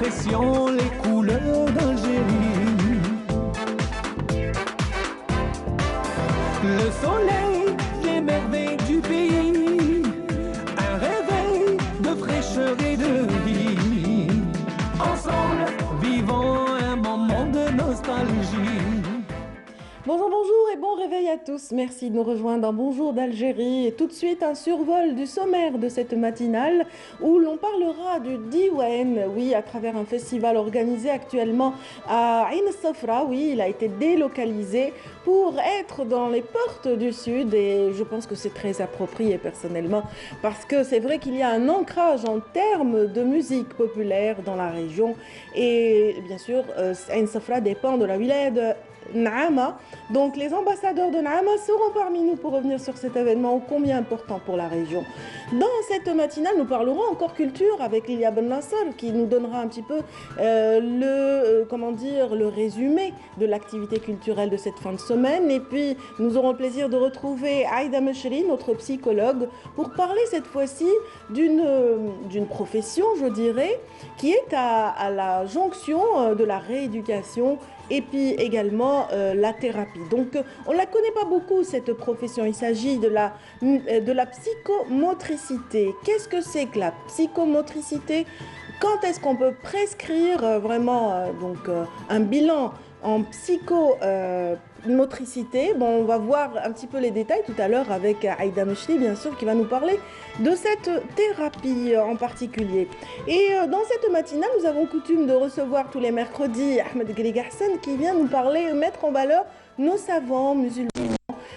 impression les couleurs d'Algérie. Le soleil, les merveilles du pays, un réveil de fraîcheur et de vie. Ensemble, vivons un moment de nostalgie. Bonjour, bonjour et bon réveil à tous. Merci de nous rejoindre dans Bonjour d'Algérie. Et tout de suite, un survol du sommaire de cette matinale où l'on parlera du Diwan, oui, à travers un festival organisé actuellement à Ain Safra. Oui, il a été délocalisé pour être dans les portes du Sud et je pense que c'est très approprié personnellement parce que c'est vrai qu'il y a un ancrage en termes de musique populaire dans la région et bien sûr, Ain Safra dépend de la wilaya de Naama. Donc les ambassadeurs de Naama seront parmi nous pour revenir sur cet événement ô combien important pour la région. Dans cette matinale, nous parlerons encore culture avec Lilia Ben Nasser qui nous donnera un petit peu le résumé de l'activité culturelle de cette fin de semaine. Et puis nous aurons le plaisir de retrouver Aïda Meshri, notre psychologue, pour parler cette fois-ci d'une profession, je dirais, qui est à la jonction de la rééducation et puis également la thérapie. Donc on ne la connaît pas beaucoup cette profession, il s'agit de la psychomotricité. Qu'est-ce que c'est que la psychomotricité? Quand est-ce qu'on peut prescrire un bilan en psychomotricité? Bon, on va voir un petit peu les détails tout à l'heure avec Aïda Meshri, bien sûr, qui va nous parler de cette thérapie en particulier. Et dans cette matinale, nous avons coutume de recevoir tous les mercredis Ahmed Ghrighassan qui vient nous parler, mettre en valeur nos savants musulmans.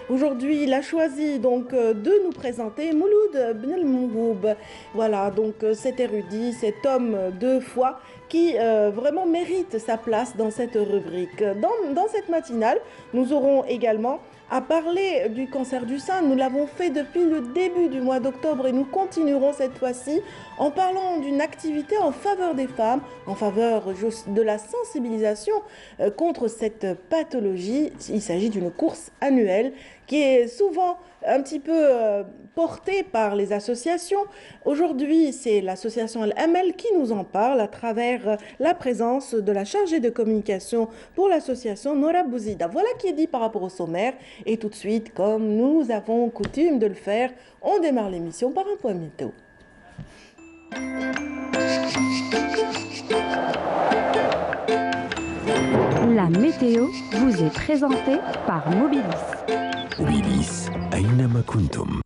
Aujourd'hui, il a choisi donc de nous présenter Mouloud Ben El-Mouhoub. Voilà, donc cet érudit, cet homme de foi qui vraiment mérite sa place dans cette rubrique. Dans cette matinale, nous aurons également à parler du cancer du sein. Nous l'avons fait depuis le début du mois d'octobre et nous continuerons cette fois-ci en parlant d'une activité en faveur des femmes, en faveur de la sensibilisation contre cette pathologie. Il s'agit d'une course annuelle qui est souvent un petit peu portée par les associations. Aujourd'hui, c'est l'association Al-Amal qui nous en parle à travers la présence de la chargée de communication pour l'association Nora Bouzida. Voilà qui est dit par rapport au sommaire. Et tout de suite, comme nous avons coutume de le faire, on démarre l'émission par un point météo. La météo vous est présentée par Mobilis. Mobilis, Aynama Kuntum.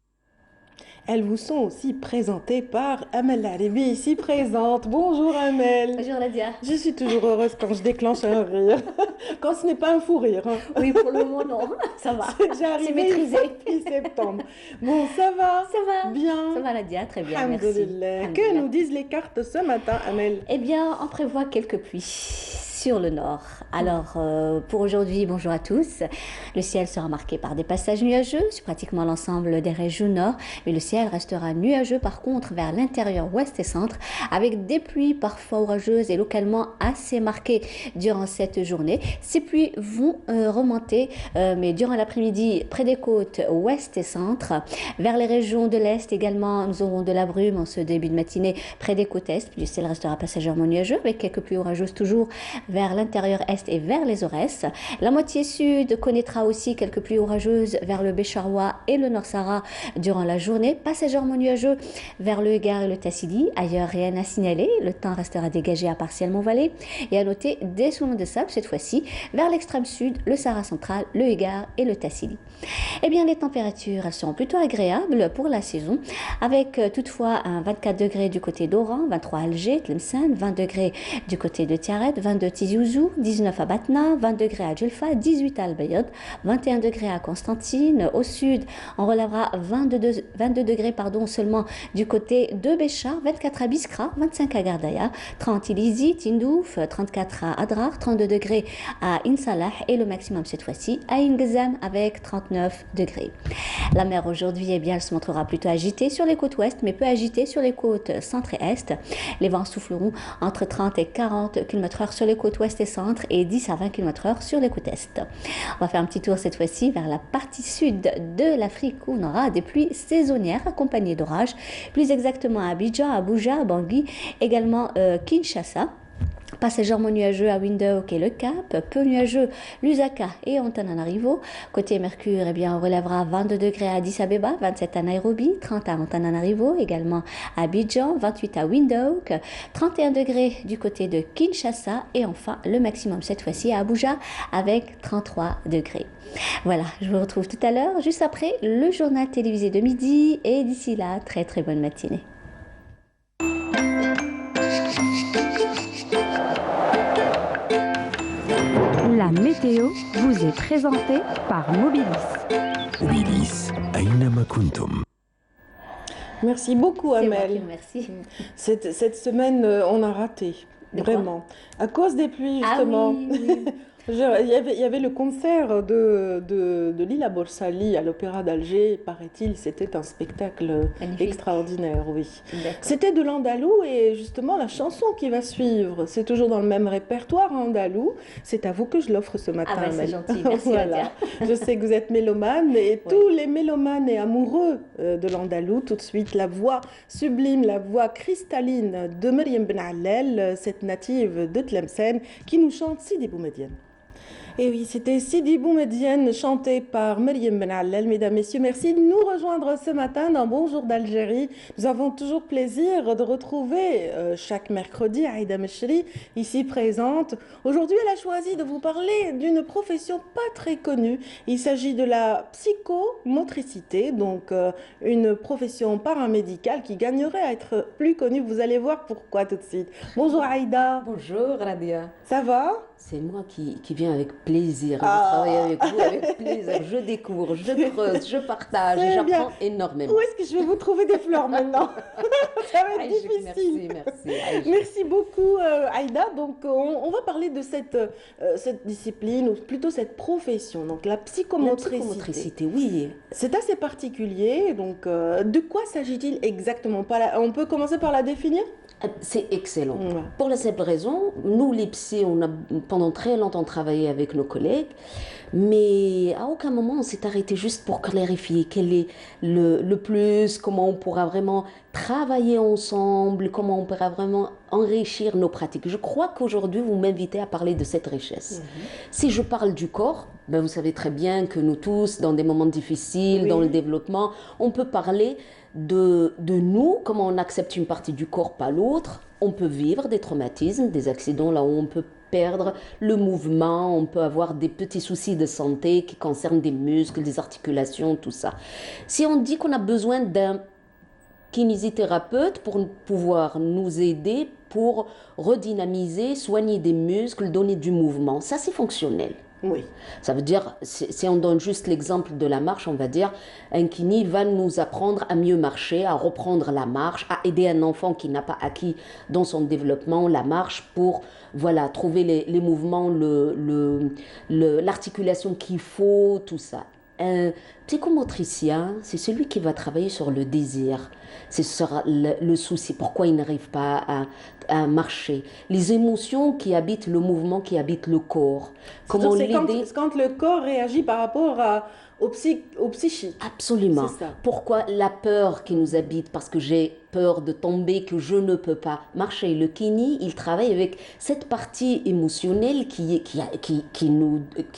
Elles vous sont aussi présentées par Amel Laribi, ici présente. Bonjour Amel. Bonjour Nadia. Je suis toujours heureuse quand je déclenche un rire. Quand ce n'est pas un fou rire. Oui, pour le moment, non. Ça va. C'est déjà arrivé maîtrisé. Depuis septembre. Bon, ça va? Ça va. Bien. Ça va Nadia, très bien, Alhamdulillah. merci. Que nous disent les cartes ce matin, Amel? Eh bien, on prévoit quelques pluies sur le nord. Alors, pour aujourd'hui, bonjour à tous. Le ciel sera marqué par des passages nuageux sur pratiquement l'ensemble des régions nord, mais le ciel restera nuageux par contre vers l'intérieur ouest et centre, avec des pluies parfois orageuses et localement assez marquées durant cette journée. Ces pluies vont remonter, mais durant l'après-midi, près des côtes ouest et centre. Vers les régions de l'est également, nous aurons de la brume en ce début de matinée près des côtes est, puis le ciel restera passagèrement nuageux, avec quelques pluies orageuses toujours vers l'intérieur est et vers les Aurès. La moitié sud connaîtra aussi quelques pluies orageuses vers le Bécharois et le Nord-Sahara durant la journée, passagèrement nuageux vers le Hégard et le Tassili. Ailleurs, rien à signaler, le temps restera dégagé à partiellement voilé. Et à noter des soulons de sable, cette fois-ci, vers l'extrême sud, le Sahara central, le Hégard et le Tassili. Eh bien, les températures, elles seront plutôt agréables pour la saison, avec toutefois un 24 degrés du côté d'Oran, 23 à Alger, Tlemcen, 20 degrés du côté de Tiaret, 22 Tizi Ouzou, 19 à Batna, 20 degrés à Djelfa, 18 à Al-Bayad, 21 degrés à Constantine. Au sud, on relèvera 22 degrés seulement du côté de Béchar, 24 à Biskra, 25 à Gardaya, 30 à Ilizi, Tindouf, 34 à Adrar, 32 degrés à Insalah et le maximum cette fois-ci à Ingezam avec 39 degrés. La mer aujourd'hui, eh bien, elle se montrera plutôt agitée sur les côtes ouest, mais peu agitée sur les côtes centre et est. Les vents souffleront entre 30 et 40 km/h sur les côtes ouest et centre et 10 à 20 km/h sur les côtes est. On va faire un petit tour cette fois-ci vers la partie sud de l'Afrique où on aura des pluies saisonnières accompagnées d'orages, plus exactement à Abidjan, Abuja, Bangui, également Kinshasa. Passage légèrement nuageux à Windhoek et le Cap, peu nuageux Lusaka et Antananarivo. Côté Mercure, eh bien, on relèvera 22 degrés à Addis Abeba, 27 à Nairobi, 30 à Antananarivo, également à Abidjan, 28 à Windhoek, 31 degrés du côté de Kinshasa et enfin le maximum cette fois-ci à Abuja avec 33 degrés. Voilà, je vous retrouve tout à l'heure, juste après le journal télévisé de midi et d'ici là, très très bonne matinée. La météo vous est présentée par Mobilis. Mobilis, أينما كنتم. Merci beaucoup, C'est moi qui Amel. vous remercie. Cette semaine, on a raté. De quoi? Vraiment. À cause des pluies, Ah justement. oui, oui. Il y avait le concert de Lila Borsali à l'Opéra d'Alger, paraît-il. C'était un spectacle Magnifique. extraordinaire, oui. D'accord. C'était de l'andalou et justement la chanson qui va suivre, c'est toujours dans le même répertoire andalou. C'est à vous que je l'offre ce matin, Ah bah, c'est Amel. gentil, merci Voilà. Nadia. Je sais que vous êtes mélomane et Oui. tous les mélomanes et amoureux de l'andalou, tout de suite la voix sublime, la voix cristalline de Myriam Ben Allel, cette native de Tlemcen qui nous chante Sidi Boumediene. Et oui, c'était Sidi Boumediene chanté par Myriam Ben Allel. Mesdames, Messieurs, merci de nous rejoindre ce matin dans Bonjour d'Algérie. Nous avons toujours plaisir de retrouver chaque mercredi Aïda Mechri, ici présente. Aujourd'hui, elle a choisi de vous parler d'une profession pas très connue. Il s'agit de la psychomotricité, donc une profession paramédicale qui gagnerait à être plus connue. Vous allez voir pourquoi tout de suite. Bonjour Aïda, Bonjour Radia, ça va? c'est moi qui viens avec plaisir. Ah. Je travaille avec vous avec plaisir. Je découvre, je creuse, je partage, Très bien. j'apprends énormément. Où est-ce que je vais vous trouver des fleurs maintenant? Ça va être Aïe, difficile. merci. Aïe. Merci beaucoup Aïda. Donc on va parler de cette discipline, ou plutôt cette profession, donc la La psychomotricité. psychomotricité, oui. C'est assez particulier, donc de quoi s'agit-il exactement? On peut commencer par la définir? C'est excellent. Ouais. Pour la simple raison, nous les psys, on a pendant très longtemps travaillé avec nos collègues, mais à aucun moment on s'est arrêté juste pour clarifier quel est le plus, comment on pourra vraiment travailler ensemble, comment on pourra vraiment enrichir nos pratiques. Je crois qu'aujourd'hui vous m'invitez à parler de cette richesse. Si je parle du corps, ben vous savez très bien que nous tous, dans des moments difficiles, Oui. dans le développement, on peut parler de nous, comment on accepte une partie du corps, pas l'autre. On peut vivre des traumatismes, des accidents là où on peut perdre le mouvement, on peut avoir des petits soucis de santé qui concernent des muscles, des articulations, tout ça. Si on dit qu'on a besoin d'un kinésithérapeute pour pouvoir nous aider pour redynamiser, soigner des muscles, donner du mouvement, ça c'est fonctionnel. Oui. Ça veut dire, si on donne juste l'exemple de la marche, on va dire, un kiné va nous apprendre à mieux marcher, à reprendre la marche, à aider un enfant qui n'a pas acquis dans son développement la marche pour, voilà, trouver les mouvements, l'articulation qu'il faut, tout ça. Un psychomotricien, c'est celui qui va travailler sur le désir. Ce sera le souci, pourquoi il n'arrive pas à marcher. Les émotions qui habitent le mouvement, qui habitent le corps. Comment C'est l'aider. quand le corps réagit par rapport au psychique. Absolument. C'est ça. Pourquoi la peur qui nous habite? Parce que j'ai peur de tomber, que je ne peux pas marcher. Le kiné, il travaille avec cette partie émotionnelle qui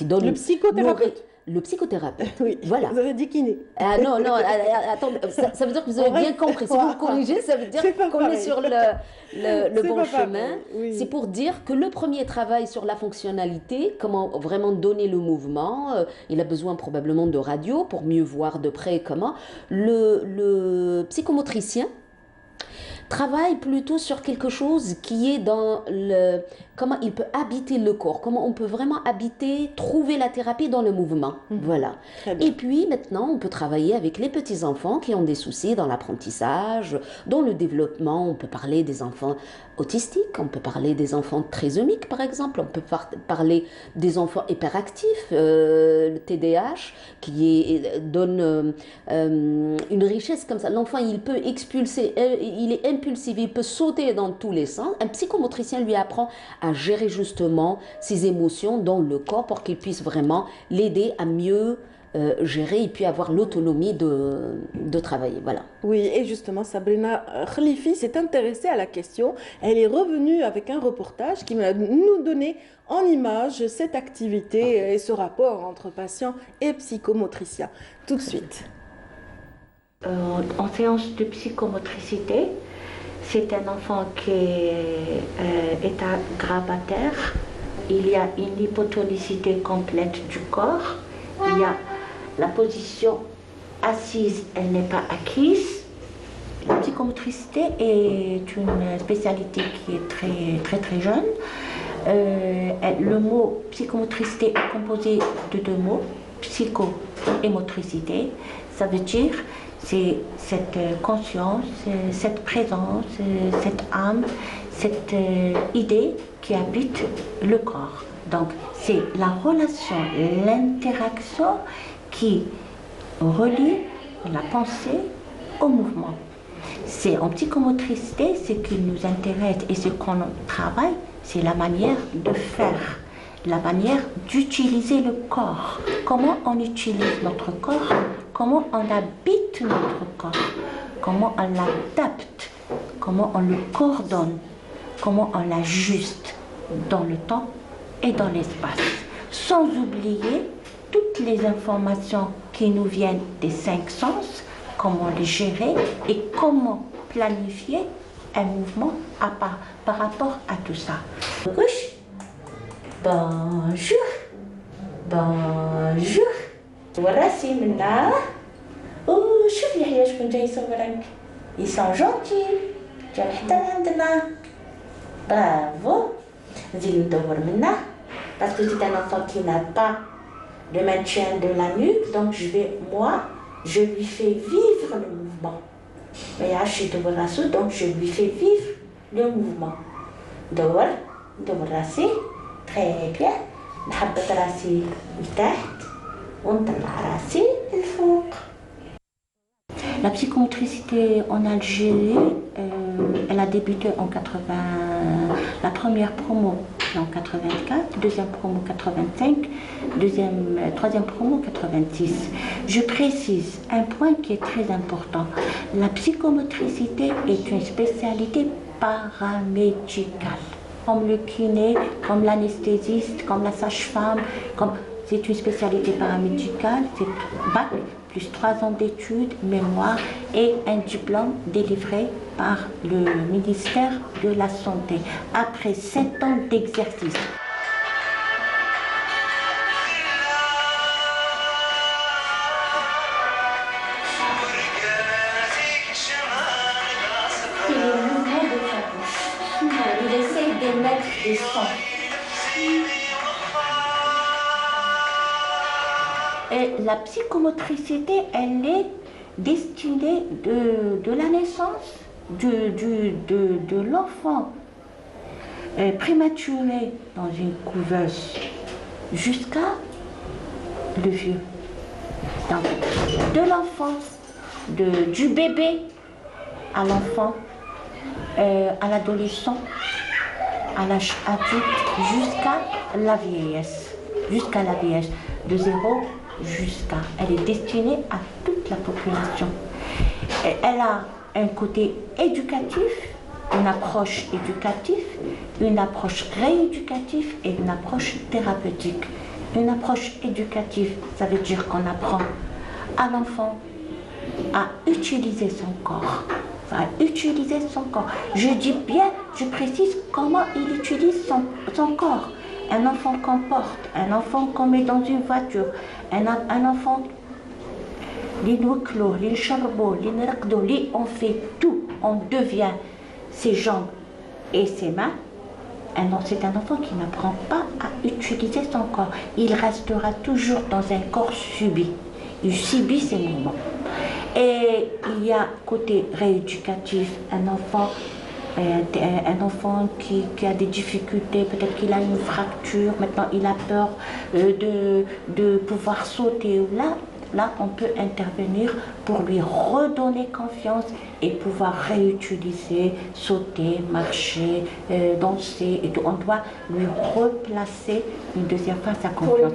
donne... Le psychothérapeute. Le psychothérapeute. Oui, Voilà. vous avez dit kiné. Ah non, attends, ça veut dire que vous avez bien compris. Si vous me corrigez, ça veut dire C'est pas qu'on est pareil. sur le C'est bon pas chemin. pareil, oui. C'est pour dire que le premier travail sur la fonctionnalité, comment vraiment donner le mouvement, il a besoin probablement de radio pour mieux voir de près comment. Le psychomotricien travaille plutôt sur quelque chose qui est dans comment il peut habiter le corps, comment on peut vraiment habiter, trouver la thérapie dans le mouvement. Voilà. Très bien. Et puis maintenant, on peut travailler avec les petits-enfants qui ont des soucis dans l'apprentissage, dans le développement. On peut parler des enfants autistiques, on peut parler des enfants trisomiques par exemple, on peut parler des enfants hyperactifs, le TDAH, donne une richesse comme ça. L'enfant, il peut expulser, il est impulsif, il peut sauter dans tous les sens. Un psychomotricien lui apprend à gérer justement ses émotions dans le corps pour qu'il puisse vraiment l'aider à mieux gérer et puis avoir l'autonomie de travailler. Voilà. Oui, et justement, Sabrina Khalifi s'est intéressée à la question. Elle est revenue avec un reportage qui va nous donner en image cette activité et ce rapport entre patient et psychomotricien. Tout de suite. En séance de psychomotricité, c'est un enfant qui est grabataire. Il y a une hypotonicité complète du corps. Il y a la position assise, elle n'est pas acquise. La psychomotricité est une spécialité qui est très jeune. Le mot psychomotricité est composé de deux mots, psycho et motricité. Ça veut dire c'est cette conscience, cette présence, cette âme, cette idée qui habite le corps. Donc c'est la relation, l'interaction qui relie la pensée au mouvement. C'est en psychomotricité, ce qui nous intéresse et ce qu'on travaille, c'est la manière de faire, la manière d'utiliser le corps. Comment on utilise notre corps, comment on habite notre corps, comment on l'adapte, comment on le coordonne, comment on l'ajuste dans le temps et dans l'espace. Sans oublier toutes les informations qui nous viennent des 5 sens, comment les gérer et comment planifier un mouvement par rapport à tout ça. Gauche, bonjour, bonjour. وراسي منا وشوف يحيى شكون جاي يصورك. Ils sont gentils. جا حتى عندنا. Bravo. نزيد ندور منا. Parce que c'est un enfant qui n'a pas de maintien de la nuque, donc je lui fais vivre le mouvement. Donc je lui fais vivre le mouvement. دور راسي. Très bien. نحبط راسي لتحت ونطلع راسي لفوق. La psychomotricité en Algérie, elle a débuté en 80, la première promo en 84, deuxième promo 85, troisième promo 86. Je précise un point qui est très important. La psychomotricité est une spécialité paramédicale. Comme le kiné, comme l'anesthésiste, comme la sage-femme, c'est une spécialité paramédicale, c'est bac plus 3 ans d'études, mémoire et un diplôme délivré par le ministère de la Santé après 7 ans d'exercice. C'est le mouvement de sa bouche. Il essaie d'émettre des sons. Et la psychomotricité, elle est destinée de la naissance de l'enfant prématuré dans une couveuse jusqu'à le vieux. Donc, de l'enfant, du bébé à l'enfant, à l'adolescent, à l'âge adulte, jusqu'à la vieillesse. Jusqu'à la vieillesse. De 0 jusqu'à. Elle est destinée à toute la population. Elle a un côté éducatif, une approche éducative, une approche rééducative et une approche thérapeutique. Une approche éducative, ça veut dire qu'on apprend à l'enfant à utiliser son corps. À utiliser son corps. Je dis bien, je précise comment il utilise son corps. Un enfant qu'on porte, un enfant qu'on met dans une voiture, un enfant, on fait tout, on devient ses jambes et ses mains. C'est un enfant qui n'apprend pas à utiliser son corps. Il restera toujours dans un corps subi. Il subit ses mouvements. Et il y a côté rééducatif, un enfant qui a des difficultés, peut-être qu'il a une fracture, maintenant il a peur de pouvoir sauter. Là, on peut intervenir pour lui redonner confiance et pouvoir réutiliser, sauter, marcher, danser et tout. On doit lui replacer une deuxième fois sa confiance.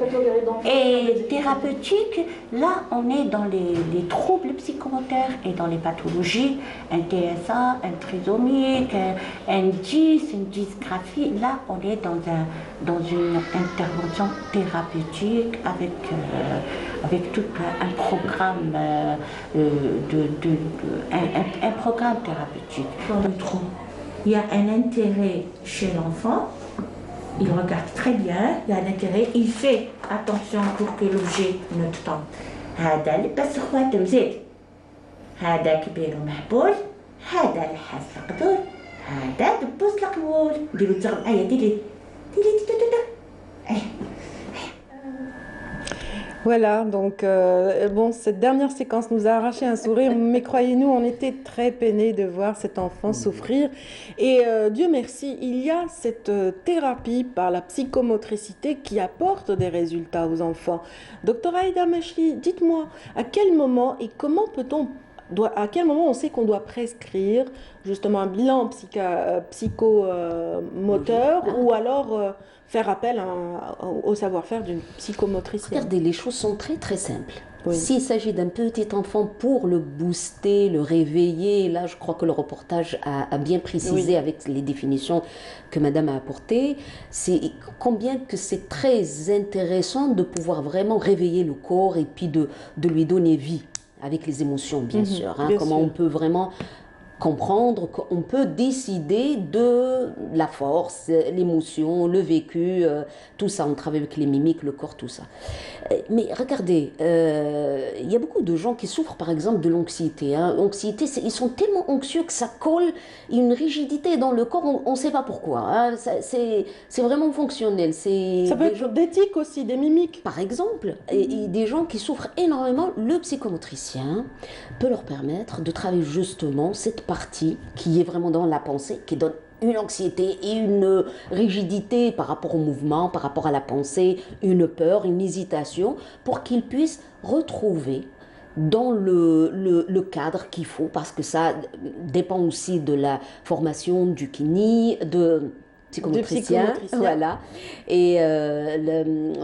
Et thérapeutique, là on est dans les troubles psychomoteurs et dans les pathologies, un TSA, un trisomique, un 10, une dysgraphie. Là on est dans une intervention thérapeutique avec tout un programme, un programme thérapeutique. Il y a un intérêt chez l'enfant, il regarde très bien, il y a un intérêt, il fait attention pour que l'objet ne tombe. هذا لبس خواتم زيد هذا كبير ومهبول هذا لحاس القدور هذا دبوس القبول ديرو تغم ديري Voilà, donc bon, cette dernière séquence nous a arraché un sourire, mais croyez-nous, on était très peinés de voir cet enfant souffrir. Et Dieu merci, il y a cette thérapie par la psychomotricité qui apporte des résultats aux enfants. Docteur Aïda Mechli, dites-moi, à quel moment et comment à quel moment on sait qu'on doit prescrire justement un bilan psychomoteur ou alors faire appel au savoir-faire d'une psychomotricienne? Regardez, les choses sont très très simples. Oui. S'il s'agit d'un petit enfant pour le booster, le réveiller, là je crois que le reportage a bien précisé oui. avec les définitions que Madame a apportées, c'est combien que c'est très intéressant de pouvoir vraiment réveiller le corps et puis de lui donner vie. Avec les émotions, bien sûr. Bien comment sûr. on peut vraiment comprendre qu'on peut décider de la force, l'émotion, le vécu, tout ça. On travaille avec les mimiques, le corps, tout ça. Mais regardez, il y a beaucoup de gens qui souffrent, par exemple, de l'anxiété. L'anxiété, ils sont tellement anxieux que ça colle, une rigidité dans le corps, on ne sait pas pourquoi. C'est vraiment fonctionnel. Ça peut être d'éthique aussi, des mimiques. Par exemple, et des gens qui souffrent énormément, le psychomotricien peut leur permettre de travailler justement cette partie qui est vraiment dans la pensée, qui donne une anxiété et une rigidité par rapport au mouvement, par rapport à la pensée, une peur, une hésitation, pour qu'ils puissent retrouver dans le cadre qu'il faut, parce que ça dépend aussi de la formation du kiné, de psychomotricien, voilà, et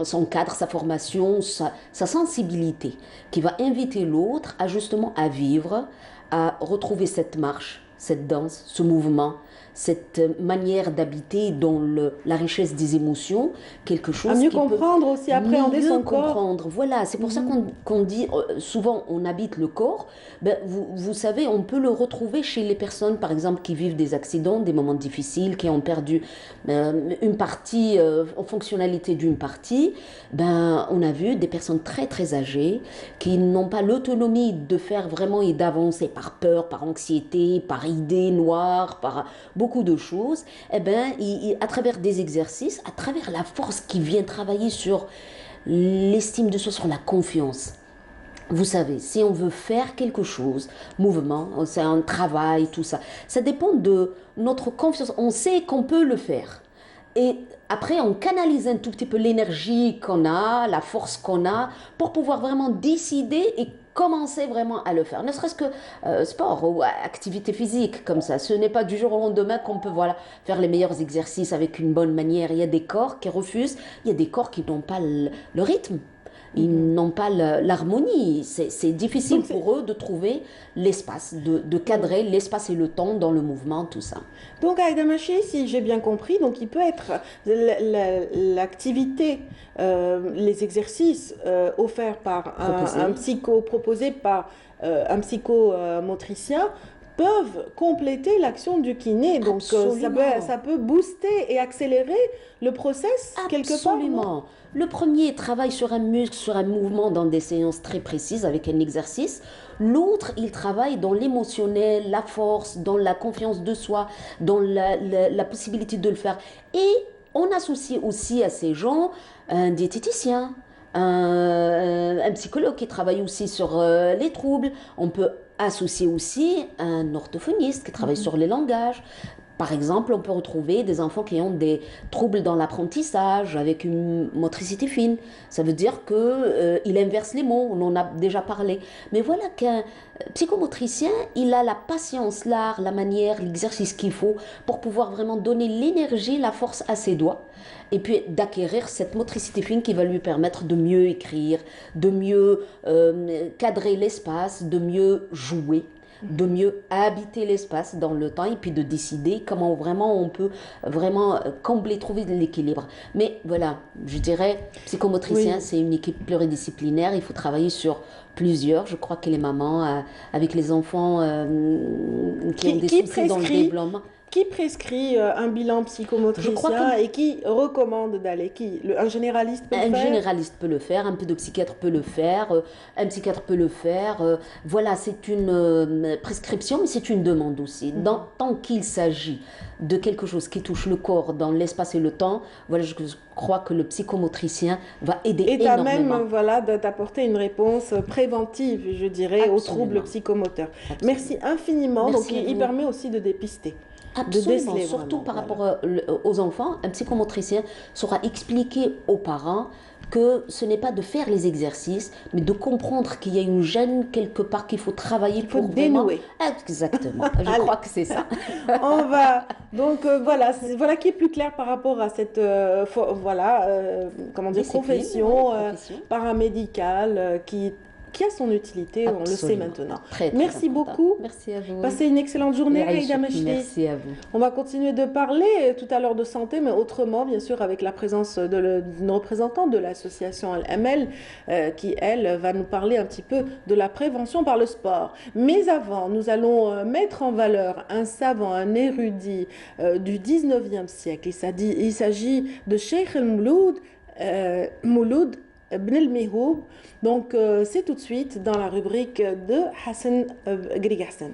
son cadre, sa formation, sa sensibilité, qui va inviter l'autre à justement à vivre, à retrouver cette marche, cette danse, ce mouvement, cette manière d'habiter dans la richesse des émotions, quelque chose à mieux comprendre aussi, appréhender son corps. Comprendre, voilà, c'est pour ça qu'on dit souvent on habite le corps. Ben, vous savez, on peut le retrouver chez les personnes, par exemple, qui vivent des accidents, des moments difficiles, qui ont perdu une partie, en fonctionnalité d'une partie. Ben, on a vu des personnes très très âgées qui n'ont pas l'autonomie de faire vraiment et d'avancer par peur, par anxiété, par idées noires, par beaucoup de choses. Eh ben, à travers des exercices, à travers la force qui vient travailler sur l'estime de soi, sur la confiance. Vous savez, si on veut faire quelque chose, mouvement, c'est un travail, tout ça, ça dépend de notre confiance. On sait qu'on peut le faire. Et après, on canalise un tout petit peu l'énergie qu'on a, la force qu'on a, pour pouvoir vraiment décider et commencer vraiment à le faire. Ne serait-ce que sport ou activité physique comme ça. Ce n'est pas du jour au lendemain qu'on peut faire les meilleurs exercices avec une bonne manière. Il y a des corps qui refusent, il y a des corps qui n'ont pas le rythme. Ils n'ont pas l'harmonie. C'est difficile pour eux de trouver l'espace, de cadrer l'espace et le temps dans le mouvement, tout ça. Donc, Aïda Mechli, si j'ai bien compris, donc il peut être l'activité, les exercices offerts par proposés par un psychomotricien peuvent compléter l'action du kiné. Donc, ça peut booster et accélérer le process quelque part. Absolument. Le premier travaille sur un muscle, sur un mouvement dans des séances très précises avec un exercice. L'autre, il travaille dans l'émotionnel, la force, dans la confiance de soi, dans la possibilité de le faire. Et on associe aussi à ces gens un diététicien, un psychologue qui travaille aussi sur les troubles. On peut associer aussi un orthophoniste qui travaille sur les langages. Par exemple, on peut retrouver des enfants qui ont des troubles dans l'apprentissage avec une motricité fine. Ça veut dire qu'il inverse les mots, on en a déjà parlé. Mais voilà qu'un psychomotricien, il a la patience, l'art, la manière, l'exercice qu'il faut pour pouvoir vraiment donner l'énergie, la force à ses doigts et puis d'acquérir cette motricité fine qui va lui permettre de mieux écrire, de mieux cadrer l'espace, de mieux jouer, de mieux habiter l'espace dans le temps et puis de décider comment vraiment on peut vraiment combler, trouver de l'équilibre. Mais voilà, je dirais, psychomotricien, c'est une équipe pluridisciplinaire, il faut travailler sur plusieurs. Je crois que les mamans, avec les enfants qui ont des soucis dans le développement. Qui prescrit un bilan psychomotricien et qui recommande d'aller? Un généraliste peut le faire? Un généraliste peut le faire, un pédopsychiatre peut le faire, un psychiatre peut le faire. Voilà, c'est une prescription, mais c'est une demande aussi. Tant qu'il s'agit de quelque chose qui touche le corps dans l'espace et le temps, voilà, je crois que le psychomotricien va aider énormément. Et même voilà, d'apporter une réponse préventive, je dirais, aux troubles psychomoteurs. Absolument. Merci infiniment. Merci. Donc, il permet aussi de dépister. Absolument, surtout par rapport aux enfants, un psychomotricien saura expliquer aux parents que ce n'est pas de faire les exercices, mais de comprendre qu'il y a une gêne quelque part qu'il faut travailler pour dénouer. Vraiment... Exactement, je crois que c'est ça. On va donc voilà qui est plus clair par rapport à cette profession paramédicale qui a son utilité, on le sait maintenant. Merci beaucoup. Merci à vous. Passez une excellente journée, Aïda Mechli. Merci à vous. On va continuer de parler tout à l'heure de santé, mais autrement, bien sûr, avec la présence d'une représentante de l'association Al-Amel, qui, elle, va nous parler un petit peu de la prévention par le sport. Mais avant, nous allons mettre en valeur un savant, un érudit du 19e siècle. Il s'agit de Cheikh el-Mouloud, Mouloud Ibn al-Mihoub. Donc, c'est tout de suite dans la rubrique de Hassan Grigassan.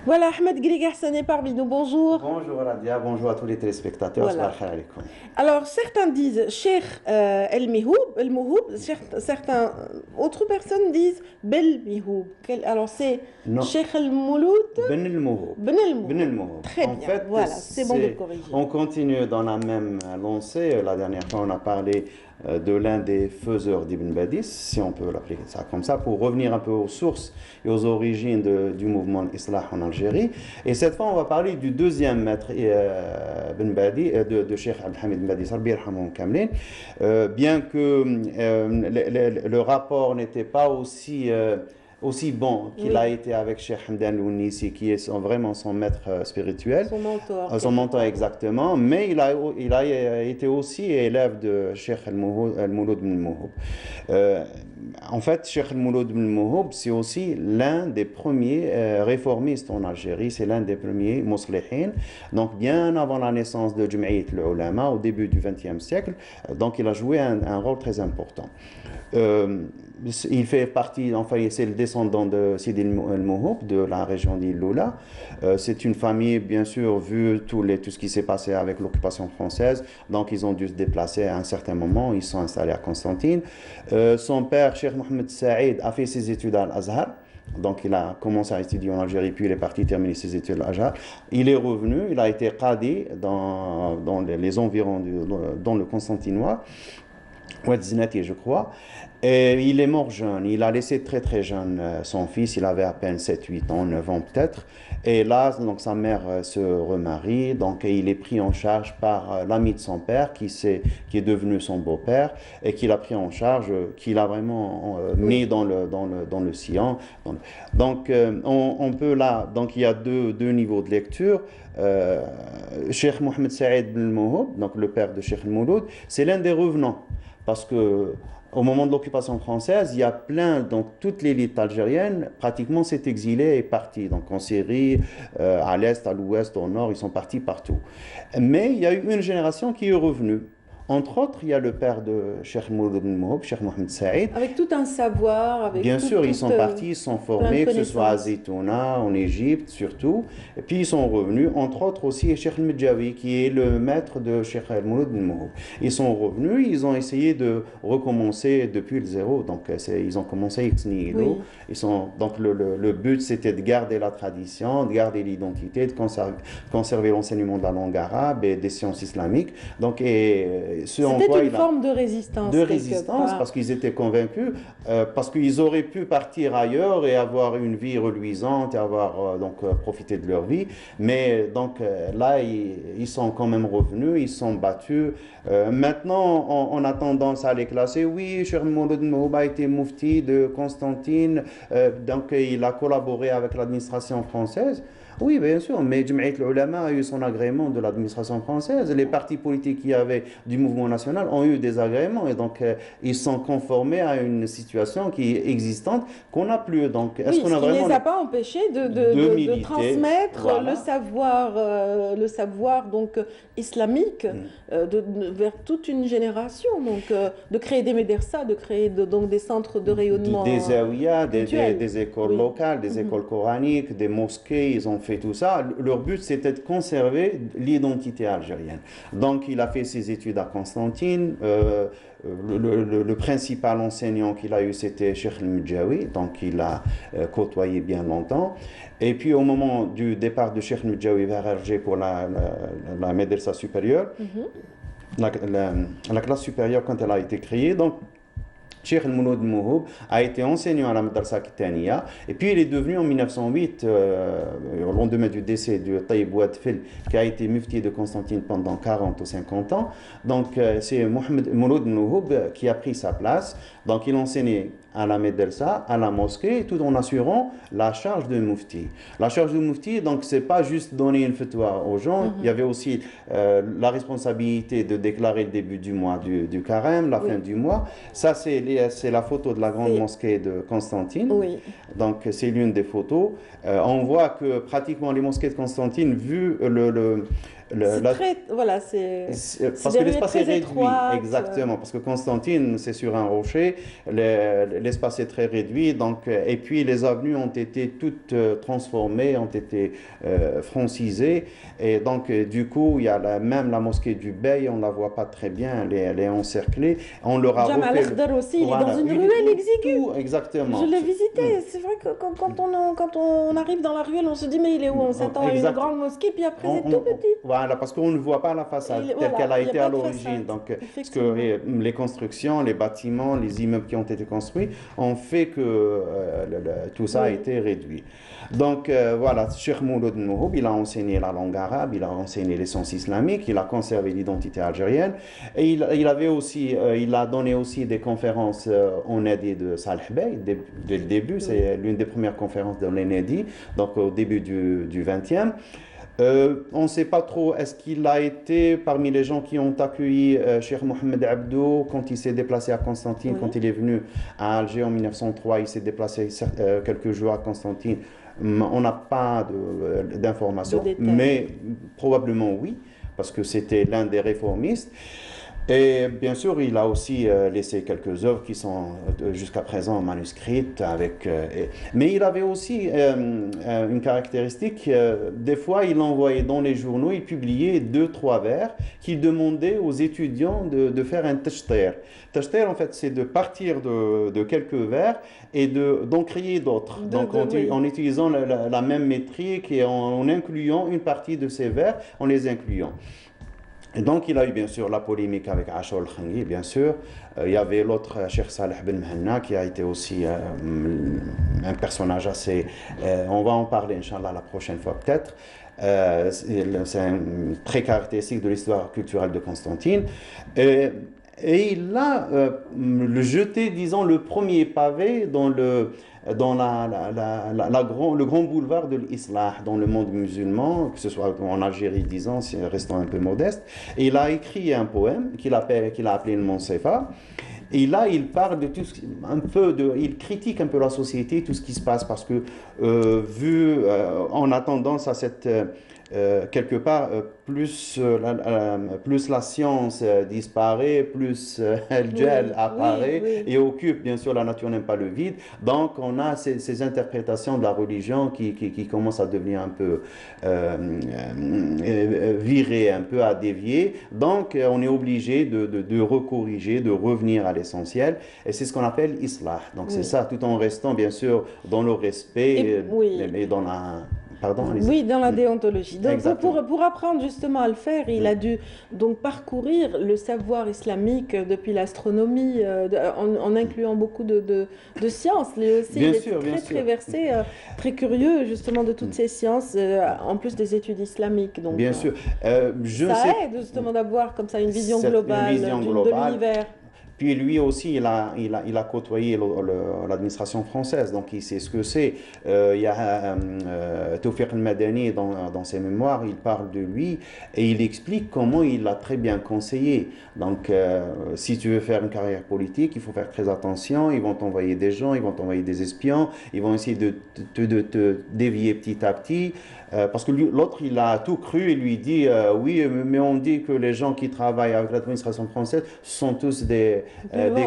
Voilà, Ahmed Grigassan est parmi nous. Bonjour. Bonjour Radia, bonjour à tous les téléspectateurs. Voilà. Alors, certains disent Cheikh el-Mihoub, certaines autres personnes disent Bel-Mihoub. Alors, c'est Cheikh el-Mouloud Ben el-Mihoub. Ben el-Mihoub. Très bien, fait, voilà, c'est bon de corriger. On continue dans la même lancée. La dernière fois, on a parlé de l'un des faiseurs d'Ibn Badis, si on peut l'appeler ça comme ça, pour revenir un peu aux sources et aux origines du mouvement Islah en Algérie. Et cette fois, on va parler du deuxième maître Ibn Badi, de Cheikh Abdelhamid Ibn Badis, bien que le rapport n'était pas aussi aussi bon qu'il a été avec Cheikh Hamdan Lounisi, qui est vraiment son maître spirituel. Son mentor, exactement. Mais il a été aussi élève de Cheikh Al-Mouloud bin Mouhoub. En fait, Cheikh Al-Mouloud bin Mouhoub, c'est aussi l'un des premiers réformistes en Algérie, c'est l'un des premiers muslihin. Donc, bien avant la naissance de Jum'iyat al-Ulama, au début du XXe siècle, donc il a joué un rôle très important. Il fait partie, enfin, c'est le descendant de Sidi al-Mouhoub, de la région d'Il-Loula. C'est une famille, bien sûr, vu tout ce qui s'est passé avec l'occupation française. Donc, ils ont dû se déplacer à un certain moment. Ils sont installés à Constantine. Son père, Cheikh Mohamed Saïd, a fait ses études à Al-Azhar. Donc, il a commencé à étudier en Algérie, puis il est parti terminer ses études à Al-Azhar. Il est revenu, il a été qadi dans les environs, dans le Constantinois, Oued Zinati, je crois. Et il est mort jeune, il a laissé très très jeune son fils, il avait à peine 7, 8 ans, 9 ans peut-être. Et là, donc, sa mère se remarie, donc et il est pris en charge par l'ami de son père qui est devenu son beau-père et qui l'a pris en charge, qui l'a vraiment mis dans le sillon. Donc on peut là, donc il y a deux niveaux de lecture. Cheikh Mohamed Saïd bin Mouhoub, donc le père de Cheikh Al-Mouloud, c'est l'un des revenants. Parce que au moment de l'occupation française, il y a donc toute l'élite algérienne, pratiquement s'est exilée et est partie. Donc en Syrie, à l'est, à l'ouest, au nord, ils sont partis partout. Mais il y a eu une génération qui est revenue. Entre autres, il y a le père de Cheikh Mouloud bin Mouhoub, Cheikh Mohamed Saïd. Avec tout un savoir. Bien sûr, ils sont partis, ils sont formés, que ce soit à Zitouna, en Égypte surtout. Et puis ils sont revenus, entre autres aussi Cheikh Al-Medjawi, qui est le maître de Cheikh Mouloud bin Mouhoub. Ils sont revenus, ils ont essayé de recommencer depuis le zéro. Donc ils ont commencé ex nihilo. Oui. Donc le but, c'était de garder la tradition, de garder l'identité, de conserver l'enseignement de la langue arabe et des sciences islamiques. Donc, c'était une forme de résistance. De résistance, parce qu'ils étaient convaincus, parce qu'ils auraient pu partir ailleurs et avoir une vie reluisante et avoir profité de leur vie. Mais donc là, ils sont quand même revenus, ils sont battus. Maintenant, on a tendance à les classer. Oui, Cheikh Mouloud bin Mouhoub a été moufti de Constantine, donc il a collaboré avec l'administration française. Oui, bien sûr, mais Jum'iyat al-Ulama a eu son agrément de l'administration française. Les partis politiques qu'il y avait du mouvement national ont eu des agréments et donc ils sont conformés à une situation qui est existante qu'on n'a plus. Donc, est-ce qu'on a vraiment... Il ne les a pas empêchés de transmettre voilà. le savoir donc, islamique vers toute une génération. Donc, de créer des médersas, de créer donc, des centres de rayonnement. Des zawiyas, des écoles locales, des écoles coraniques, des mosquées, ils ont fait tout ça. Leur but, c'était de conserver l'identité algérienne. Donc, il a fait ses études à Constantine. Le principal enseignant qu'il a eu, c'était Cheikh Al-Medjawi. Donc, il a côtoyé bien longtemps. Et puis, au moment du départ de Cheikh Al-Medjawi vers Alger pour la médersa supérieure, la classe supérieure, quand elle a été créée, donc, Cheikh Al-Mouloud bin Mouhoub a été enseignant à la Madrasa Kitaniya et puis il est devenu en 1908, au lendemain du décès de Taïb Ouadfil, qui a été mufti de Constantine pendant 40 ou 50 ans. Donc c'est Mohamed Mouloud bin Mouhoub qui a pris sa place. Donc il enseignait à la Médersa, à la mosquée, tout en assurant la charge de mufti. La charge de mufti, donc c'est pas juste donner une fatwa aux gens, il y avait aussi la responsabilité de déclarer le début du mois du carême, la fin du mois. Ça c'est la photo de la grande mosquée de Constantine. Oui. Donc c'est l'une des photos. On voit que pratiquement les mosquées de Constantine, vu parce que l'espace est réduit, étroite. Exactement, parce que Constantine, c'est sur un rocher, l'espace est très réduit, donc, et puis les avenues ont été toutes transformées, ont été francisées, et donc du coup, il y a même la mosquée du Bey, on ne la voit pas très bien, elle est encerclée, on leur a Jamal Akhdar aussi, il est dans une ruelle exiguë. Exactement. Je l'ai visité, c'est vrai que quand on arrive dans la ruelle, on se dit mais il est où? On s'attend à une grande mosquée, puis après c'est tout petit. Voilà, parce qu'on ne voit pas la façade telle voilà, qu'elle a il y a été pas à de l'origine. façade, Donc, parce que effectivement. les constructions, les bâtiments, les immeubles qui ont été construits ont fait que tout ça a Oui. été réduit. Donc, voilà, Cheikh Mouloud Mouhoub, il a enseigné la langue arabe, il a enseigné les sciences islamiques, il a conservé l'identité algérienne. Et il avait aussi, il a donné aussi des conférences en Nadi de Salih Bey, dès le début. C'est l'une des premières conférences de l'Enedi, donc au début du 20e. On ne sait pas trop, est-ce qu'il a été parmi les gens qui ont accueilli Cheikh Mohamed Abdou quand il s'est déplacé à Constantine, Oui. quand il est venu à Alger en 1903, il s'est déplacé quelques jours à Constantine. On n'a pas d'informations, De détails. mais probablement oui, parce que c'était l'un des réformistes. Et bien sûr, il a aussi laissé quelques œuvres qui sont jusqu'à présent manuscrites. Mais il avait aussi une caractéristique. Des fois, il envoyait dans les journaux, il publiait 2-3 vers qu'il demandait aux étudiants de faire un tashtir. Tashtir, en fait, c'est de partir de quelques vers et d'en créer d'autres. Donc, oui. en utilisant la même métrique et en incluant une partie de ces vers, en les incluant. Et donc, il a eu bien sûr la polémique avec Ashur al-Khangi, bien sûr. Il y avait l'autre, Cheikh Saleh Ben Mhanna, qui a été aussi un personnage assez... on va en parler, Inch'Allah, la prochaine fois peut-être. C'est très caractéristique de l'histoire culturelle de Constantine. Et il a jeté, disons, le premier pavé dans le grand boulevard de l'Islah dans le monde musulman, que ce soit en Algérie, disons, restant un peu modeste. Et il a écrit un poème qu'il a appelé le Monsefa. Et là, il parle de tout il critique un peu la société, tout ce qui se passe, parce que on a tendance à cette quelque part, plus la science disparaît, plus le gel apparaît et occupe, bien sûr, la nature n'aime pas le vide. Donc, on a ces interprétations de la religion qui commencent à devenir un peu virées, un peu à dévier. Donc, on est obligé de recorriger, de revenir à l'essentiel. Et c'est ce qu'on appelle Islah. Donc, c'est ça, tout en restant, bien sûr, dans le respect et dans la... Pardon, oui, dans la déontologie. Donc, Exactement. pour apprendre justement à le faire, il a dû donc parcourir le savoir islamique depuis l'astronomie, en incluant beaucoup de sciences. Lui aussi, Bien il sûr, est très versé, très curieux justement de toutes ces sciences, en plus des études islamiques. Donc, bien sûr. ça aide justement d'avoir comme ça une vision globale de l'univers. Puis lui aussi, il a côtoyé l'administration française, donc il sait ce que c'est. Il y a Tawfiq al-Madani dans ses mémoires, il parle de lui et il explique comment il l'a très bien conseillé. Donc, si tu veux faire une carrière politique, il faut faire très attention. Ils vont t'envoyer des gens, ils vont t'envoyer des espions, ils vont essayer de te dévier petit à petit. Parce que l'autre, il a tout cru et lui dit oui, mais on dit que les gens qui travaillent avec l'administration française sont tous des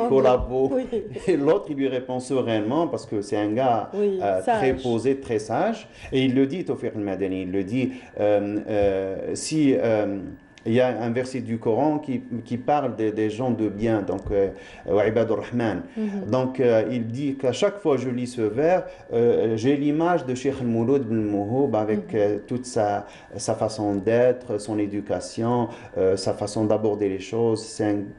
collabos. Oui. Et l'autre, il lui répond sereinement parce que c'est un gars très posé, très sage. Et il le dit, Tawfiq al-Madani, il le dit si... il y a un verset du Coran qui parle des gens de bien, donc Ibadur Rahman. Donc il dit qu'à chaque fois que je lis ce vers, j'ai l'image de Cheikh Mouloud Ben Mouhoub avec toute sa façon d'être, son éducation, sa façon d'aborder les choses.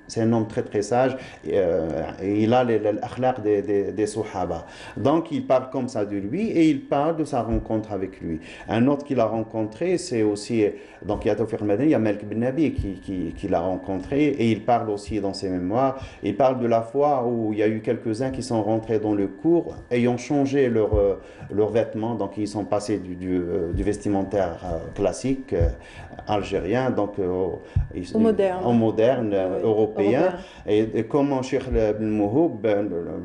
C'est un homme très très sage et il a l'akhlaq des Sahaba. Donc il parle comme ça de lui et il parle de sa rencontre avec lui. Un autre qu'il a rencontré, c'est aussi, donc il y a Tawfiq al-Madani, il y a Malik Ben Nabi qui l'a rencontré et il parle aussi dans ses mémoires, il parle de la fois où il y a eu quelques-uns qui sont rentrés dans le cours ayant changé leurs vêtements, donc ils sont passés du vestimentaire classique algérien donc au moderne européen. Et comment Cheikh Ben Mouhoub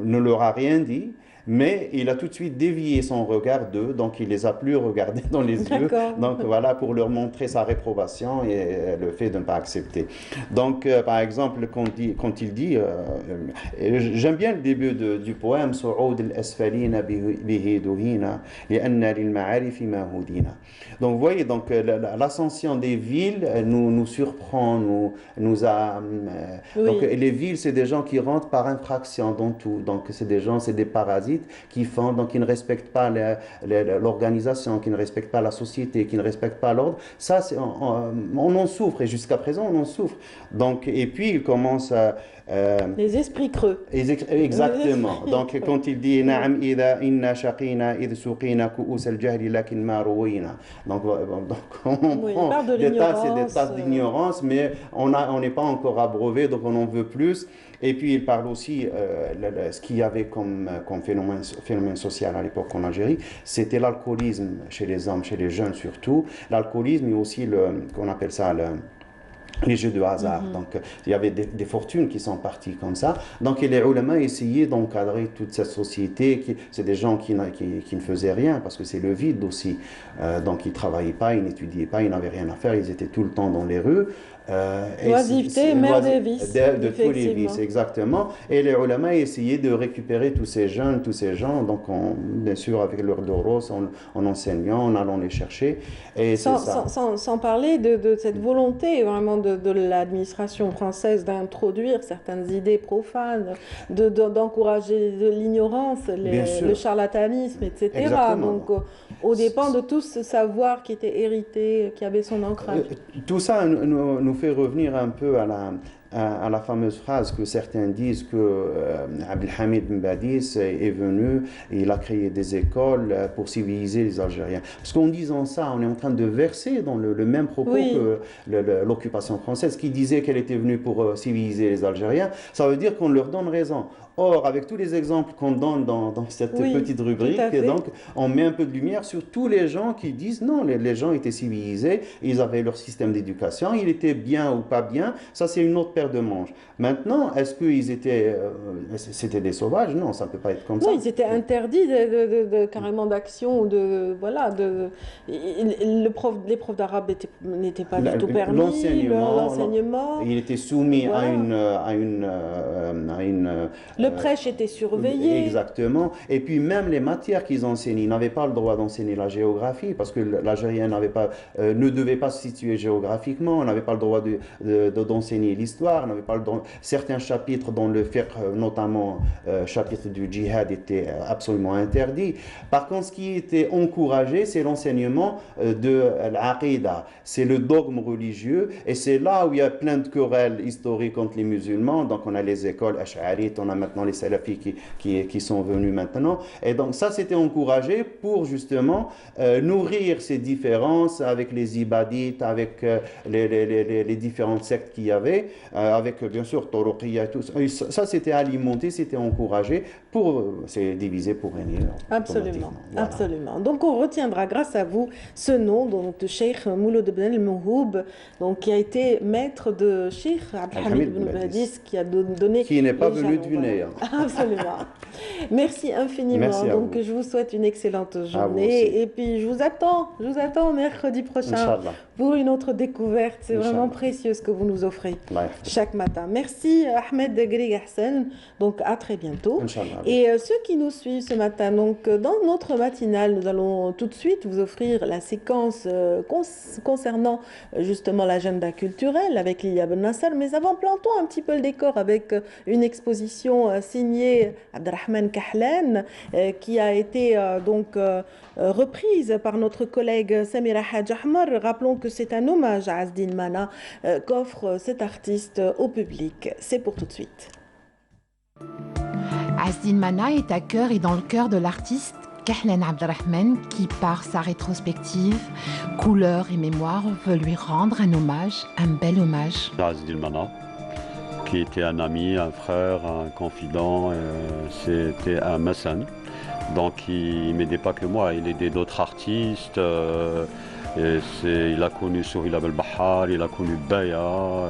ne leur a rien dit, mais il a tout de suite dévié son regard d'eux, donc il les a plus regardés dans les yeux, donc voilà, pour leur montrer sa réprobation et le fait de ne pas accepter. Donc par exemple, quand il dit j'aime bien le début du poème Su'oud al-asfalina bihi duhina li'anna lil-ma'arifi ma hudina. Donc vous voyez, donc l'ascension des villes nous surprend, nous a donc les villes, c'est des gens qui rentrent par infraction dans tout, donc c'est des parasites parasites qui font, donc qui ne respectent pas l'organisation, qui ne respectent pas la société, qui ne respectent pas l'ordre. Ça, on en souffre et jusqu'à présent on en souffre. Donc, et puis il commence à les esprits creux. Exactement. Donc quand il dit نعم إذا إن شقينا إذ سقينا كؤوس الجهل لكن ما روينا. Donc on prend des tasses d'ignorance, mais on n'est pas encore abreuvé, donc on en veut plus. Et puis il parle aussi ce qu'il y avait comme phénomène social à l'époque en Algérie, c'était l'alcoolisme chez les hommes, chez les jeunes surtout. L'alcoolisme et aussi qu'on appelle ça les jeux de hasard. Donc, il y avait des fortunes qui sont parties comme ça. Donc, les ulama essayaient d'encadrer toute cette société. C'est des gens qui ne faisaient rien parce que c'est le vide aussi. Donc, ils ne travaillaient pas, ils n'étudiaient pas, ils n'avaient rien à faire, ils étaient tout le temps dans les rues. L'oisiveté, mère des vices. De tous les vices, exactement. Et les ulama essayaient de récupérer tous ces jeunes, tous ces gens, donc bien sûr avec leur doros, en enseignant, en allant les chercher. Et sans parler de cette volonté vraiment de l'administration française d'introduire certaines idées profanes, d'encourager l'ignorance, le charlatanisme, etc. Exactement. Donc, au dépend de tout ce savoir qui était hérité, qui avait son ancrage. Tout ça nous fait revenir un peu à la fameuse phrase que certains disent que Abdelhamid Ben Badis est venu et il a créé des écoles pour civiliser les Algériens. Parce qu'en disant ça, on est en train de verser dans le même propos que l'occupation française qui disait qu'elle était venue pour civiliser les Algériens. Ça veut dire qu'on leur donne raison. Or, avec tous les exemples qu'on donne dans cette petite rubrique, donc, on met un peu de lumière sur tous les gens qui disent non, les gens étaient civilisés, ils avaient leur système d'éducation, il était bien ou pas bien, ça c'est une autre paire de manches. Maintenant, est-ce qu'ils étaient, c'était des sauvages? Non, ça ne peut pas être comme ça. Oui, ils étaient interdits carrément d'action, les profs d'arabe n'étaient pas du tout permis, l'enseignement. Il était soumis à une le prêche était surveillé. Exactement. Et puis même les matières qu'ils enseignaient, ils n'avaient pas le droit d'enseigner la géographie parce que l'Algérien ne devait pas se situer géographiquement, on n'avait pas le droit d'enseigner l'histoire, on n'avait pas le droit. Certains chapitres dans le fiqh, notamment chapitre du djihad, étaient absolument interdits. Par contre, ce qui était encouragé, c'est l'enseignement de l'aqida, c'est le dogme religieux, et c'est là où il y a plein de querelles historiques entre les musulmans. Donc on a les écoles ash'arites, on a maintenant les salafis qui sont venus maintenant. Et donc ça, c'était encouragé pour justement nourrir ces différences avec les ibadites, avec les différentes sectes qu'il y avait, avec bien sûr Toroqiya, tout ça. Ça, c'était alimenté, c'était encouragé c'est divisé pour régner. Absolument, voilà. Absolument. Donc on retiendra grâce à vous ce nom, donc de Cheikh Mouloud Ben El-Mouhoub, donc qui a été maître de Cheikh Abdelhamid Ben Badis, qui a donné... Qui n'est pas venu de Guinée. Absolument. Merci infiniment. Merci donc je vous souhaite une excellente journée. Et puis je vous attends mercredi prochain Inch'Allah. Pour une autre découverte. C'est vraiment précieux ce que vous nous offrez chaque matin. Merci Ahmed Grig Hassan. Donc à très bientôt. Inch'Allah. Et ceux qui nous suivent ce matin, donc dans notre matinale, nous allons tout de suite vous offrir la séquence concernant justement l'agenda culturel avec Lilia Ben Nasser. Mais avant, plantons un petit peu le décor avec une exposition signée Abdelrahman Kahlan qui a été reprise par notre collègue Samira Hadj Ahmar. Rappelons que c'est un hommage à Azdine Mana qu'offre cet artiste au public. C'est pour tout de suite. Azdine Mana est à cœur et dans le cœur de l'artiste Kahlan Abdelrahman qui, par sa rétrospective, couleur et mémoire, veut lui rendre un hommage, un bel hommage. Azdine Mana, qui était un ami, un frère, un confident, c'était un mécène. Donc il m'aidait pas que moi, il aidait d'autres artistes. Il a connu Sohila Belbahar, il a connu Baya.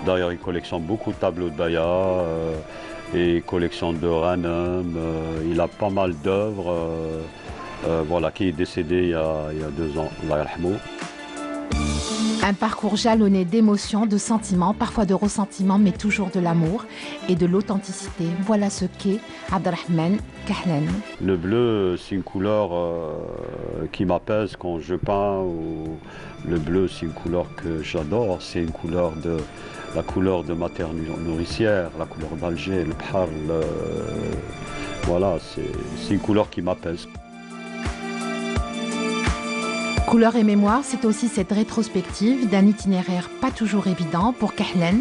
D'ailleurs, il collectionne beaucoup de tableaux de Baya. Et collection de Ranem, il a pas mal d'œuvres, qui est décédé il y a 2 ans, Allah yarhamou. Un parcours jalonné d'émotions, de sentiments, parfois de ressentiments, mais toujours de l'amour et de l'authenticité. Voilà ce qu'est Abdelrahman Kahlan. Le bleu, c'est une couleur qui m'apaise quand je peins. Le bleu, c'est une couleur que j'adore, c'est une couleur la couleur de ma terre nourricière, la couleur d'Alger, le bhar, voilà, c'est une couleur qui m'apaise. Couleur et mémoire, c'est aussi cette rétrospective d'un itinéraire pas toujours évident pour Kahlen,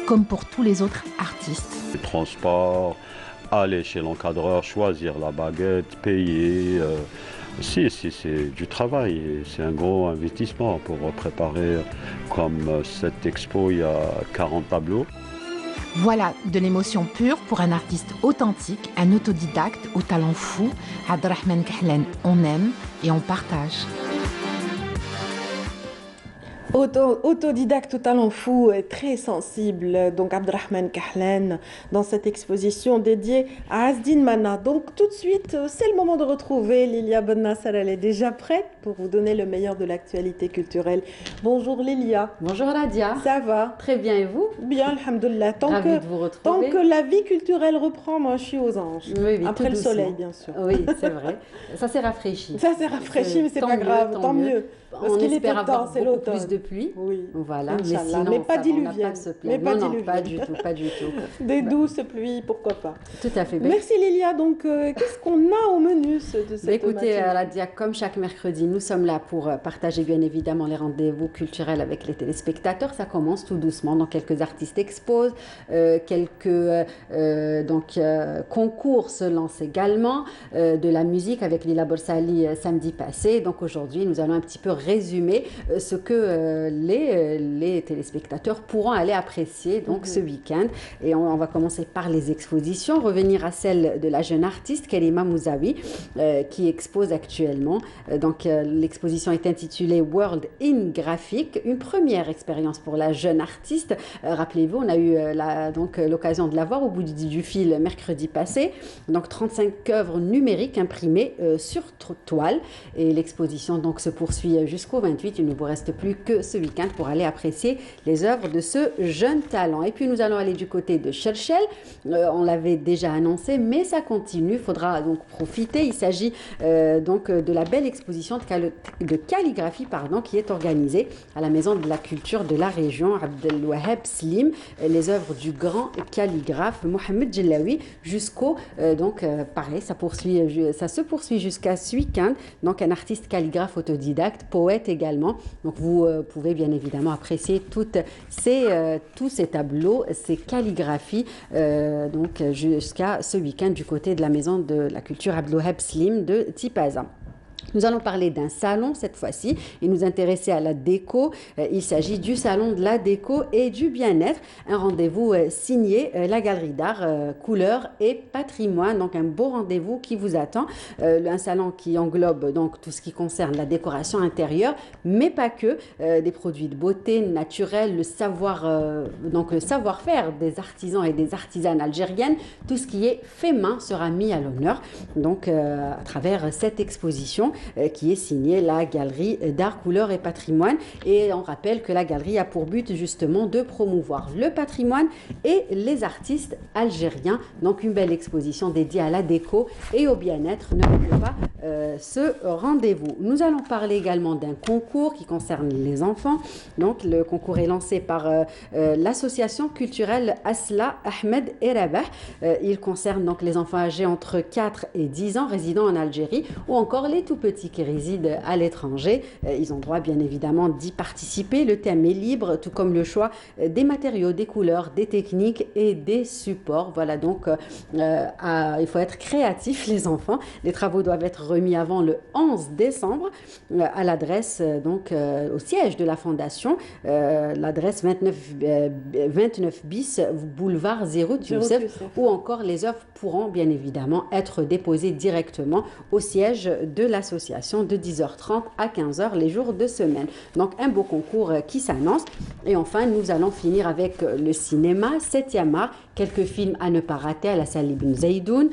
comme pour tous les autres artistes. Le transport, aller chez l'encadreur, choisir la baguette, payer. C'est du travail et c'est un gros investissement pour préparer comme cette expo, il y a 40 tableaux. Voilà de l'émotion pure pour un artiste authentique, un autodidacte au talent fou. Abdrahman Kahlen, on aime et on partage. Autodidacte au talent fou et très sensible, donc Abdrahman Kahlen, dans cette exposition dédiée à Azdine Mana. Donc tout de suite, c'est le moment de retrouver Lilia Bennasser. Elle est déjà prête pour vous donner le meilleur de l'actualité culturelle. Bonjour Lilia. Bonjour Nadia. Ça va? Très bien, et vous? Bien, alhamdoulilah. Ravie de vous retrouver. Tant que la vie culturelle reprend, moi je suis aux anges. Oui, après le soleil, bien sûr. Oui, c'est vrai. Ça s'est rafraîchi. Ça s'est rafraîchi, mais c'est pas grave, tant mieux. Parce qu'il espère avoir beaucoup plus de pluie. Oui. Voilà. Mais sinon, mais pas diluvienne. Non, pas du tout, pas du tout. Des douces pluies, pourquoi pas. Tout à fait. Merci Lilia. Donc, qu'est-ce qu'on a au menu de cette Écoutez, Radia, comme chaque mercredi, nous sommes là pour partager bien évidemment les rendez-vous culturels avec les téléspectateurs. Ça commence tout doucement. Donc, quelques artistes exposent, quelques concours se lancent également, de la musique avec Lila Borsali samedi passé. Donc, aujourd'hui, nous allons un petit peu résumer ce que les téléspectateurs pourront aller apprécier donc ce week-end. Et on va commencer par les expositions, revenir à celle de la jeune artiste Karima Mouzaoui qui expose actuellement. Donc l'exposition est intitulée World in Graphic, une première expérience pour la jeune artiste. Rappelez-vous, on a eu l'occasion de la voir au bout du fil mercredi passé. Donc 35 œuvres numériques imprimées sur toile et l'exposition donc se poursuit jusqu'au 28. Il ne vous reste plus que ce week-end pour aller apprécier les œuvres de ce jeune talent. Et puis nous allons aller du côté de Cherchel. On l'avait déjà annoncé, mais ça continue. Il faudra donc profiter. Il s'agit donc de la belle exposition de calligraphie qui est organisée à la Maison de la Culture de la région Abdelwaheb Slim. Les œuvres du grand calligraphe Mohamed Djellaoui jusqu'au pareil, ça se poursuit jusqu'à ce week-end. Donc un artiste calligraphe autodidacte, poète également. Donc vous pouvez bien évidemment apprécier tous ces tableaux, ces calligraphies jusqu'à ce week-end du côté de la Maison de la Culture Abdelwaheb Slim de Tipaza. Nous allons parler d'un salon cette fois-ci et nous intéresser à la déco. Il s'agit du salon de la déco et du bien-être. Un rendez-vous signé la Galerie d'Art, Couleurs et Patrimoine. Donc un beau rendez-vous qui vous attend. Un salon qui englobe donc tout ce qui concerne la décoration intérieure, mais pas que. Des produits de beauté naturels, le savoir-faire des artisans et des artisanes algériennes. Tout ce qui est fait main sera mis à l'honneur. Donc à travers cette exposition qui est signée la Galerie d'Art, Couleurs et Patrimoine. Et on rappelle que la galerie a pour but justement de promouvoir le patrimoine et les artistes algériens. Donc une belle exposition dédiée à la déco et au bien-être. Ne ratez pas ce rendez-vous. Nous allons parler également d'un concours qui concerne les enfants. Donc le concours est lancé par l'association culturelle Asla Ahmed et Rabah. Il concerne donc les enfants âgés entre 4 et 10 ans résidant en Algérie ou encore les tout petits qui résident à l'étranger. Ils ont droit bien évidemment d'y participer. Le thème est libre, tout comme le choix des matériaux, des couleurs, des techniques et des supports. Voilà donc, il faut être créatif les enfants. Les travaux doivent être remis avant le 11 décembre à l'adresse au siège de la fondation, l'adresse 29 bis boulevard Zérout Youssef, où encore les œuvres pourront bien évidemment être déposées directement au siège de l'association de 10h30 à 15h les jours de semaine. Donc un beau concours qui s'annonce. Et enfin nous allons finir avec le cinéma 7e art, quelques films à ne pas rater à la salle Ibn Zaydoun.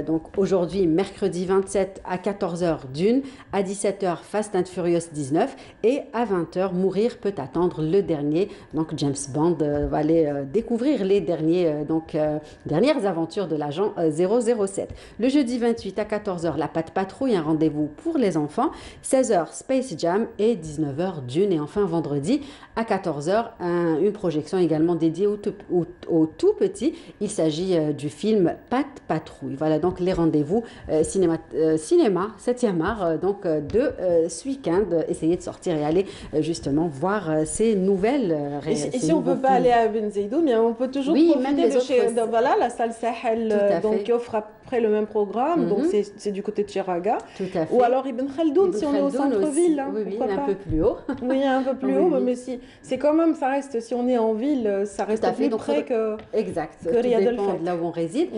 Donc aujourd'hui mercredi 27 à 14h Dune, à 17h Fast and Furious 19 et à 20h Mourir peut attendre, le dernier. Donc James Bond va aller découvrir les dernières aventures de l'agent 007. Le jeudi 28 à 14h La Patte Patrouille, un rendez-vous pour les enfants. 16h Space Jam et 19h Dune. Et enfin vendredi à 14h une projection également dédiée aux tout petits petit. Il s'agit du film Pat Patrouille. Voilà donc les rendez-vous cinéma 7e art donc de ce week-end. Essayez de sortir et aller justement voir ces nouvelles Et si on ne peut pas aller à Ben Zaidoun, bien on peut toujours profiter de chez voilà, la salle Sahel donc, qui offre après le même programme. Donc c'est du côté de Chiraga. Tout à fait. Ou alors Ibn Khaldoun si on est au centre-ville. Oui, un peu plus haut. Oui, un peu plus haut, mais si, c'est quand même, ça reste, si on est en ville, ça reste plus près que exact, que Riyad tout dépend de là où on réside.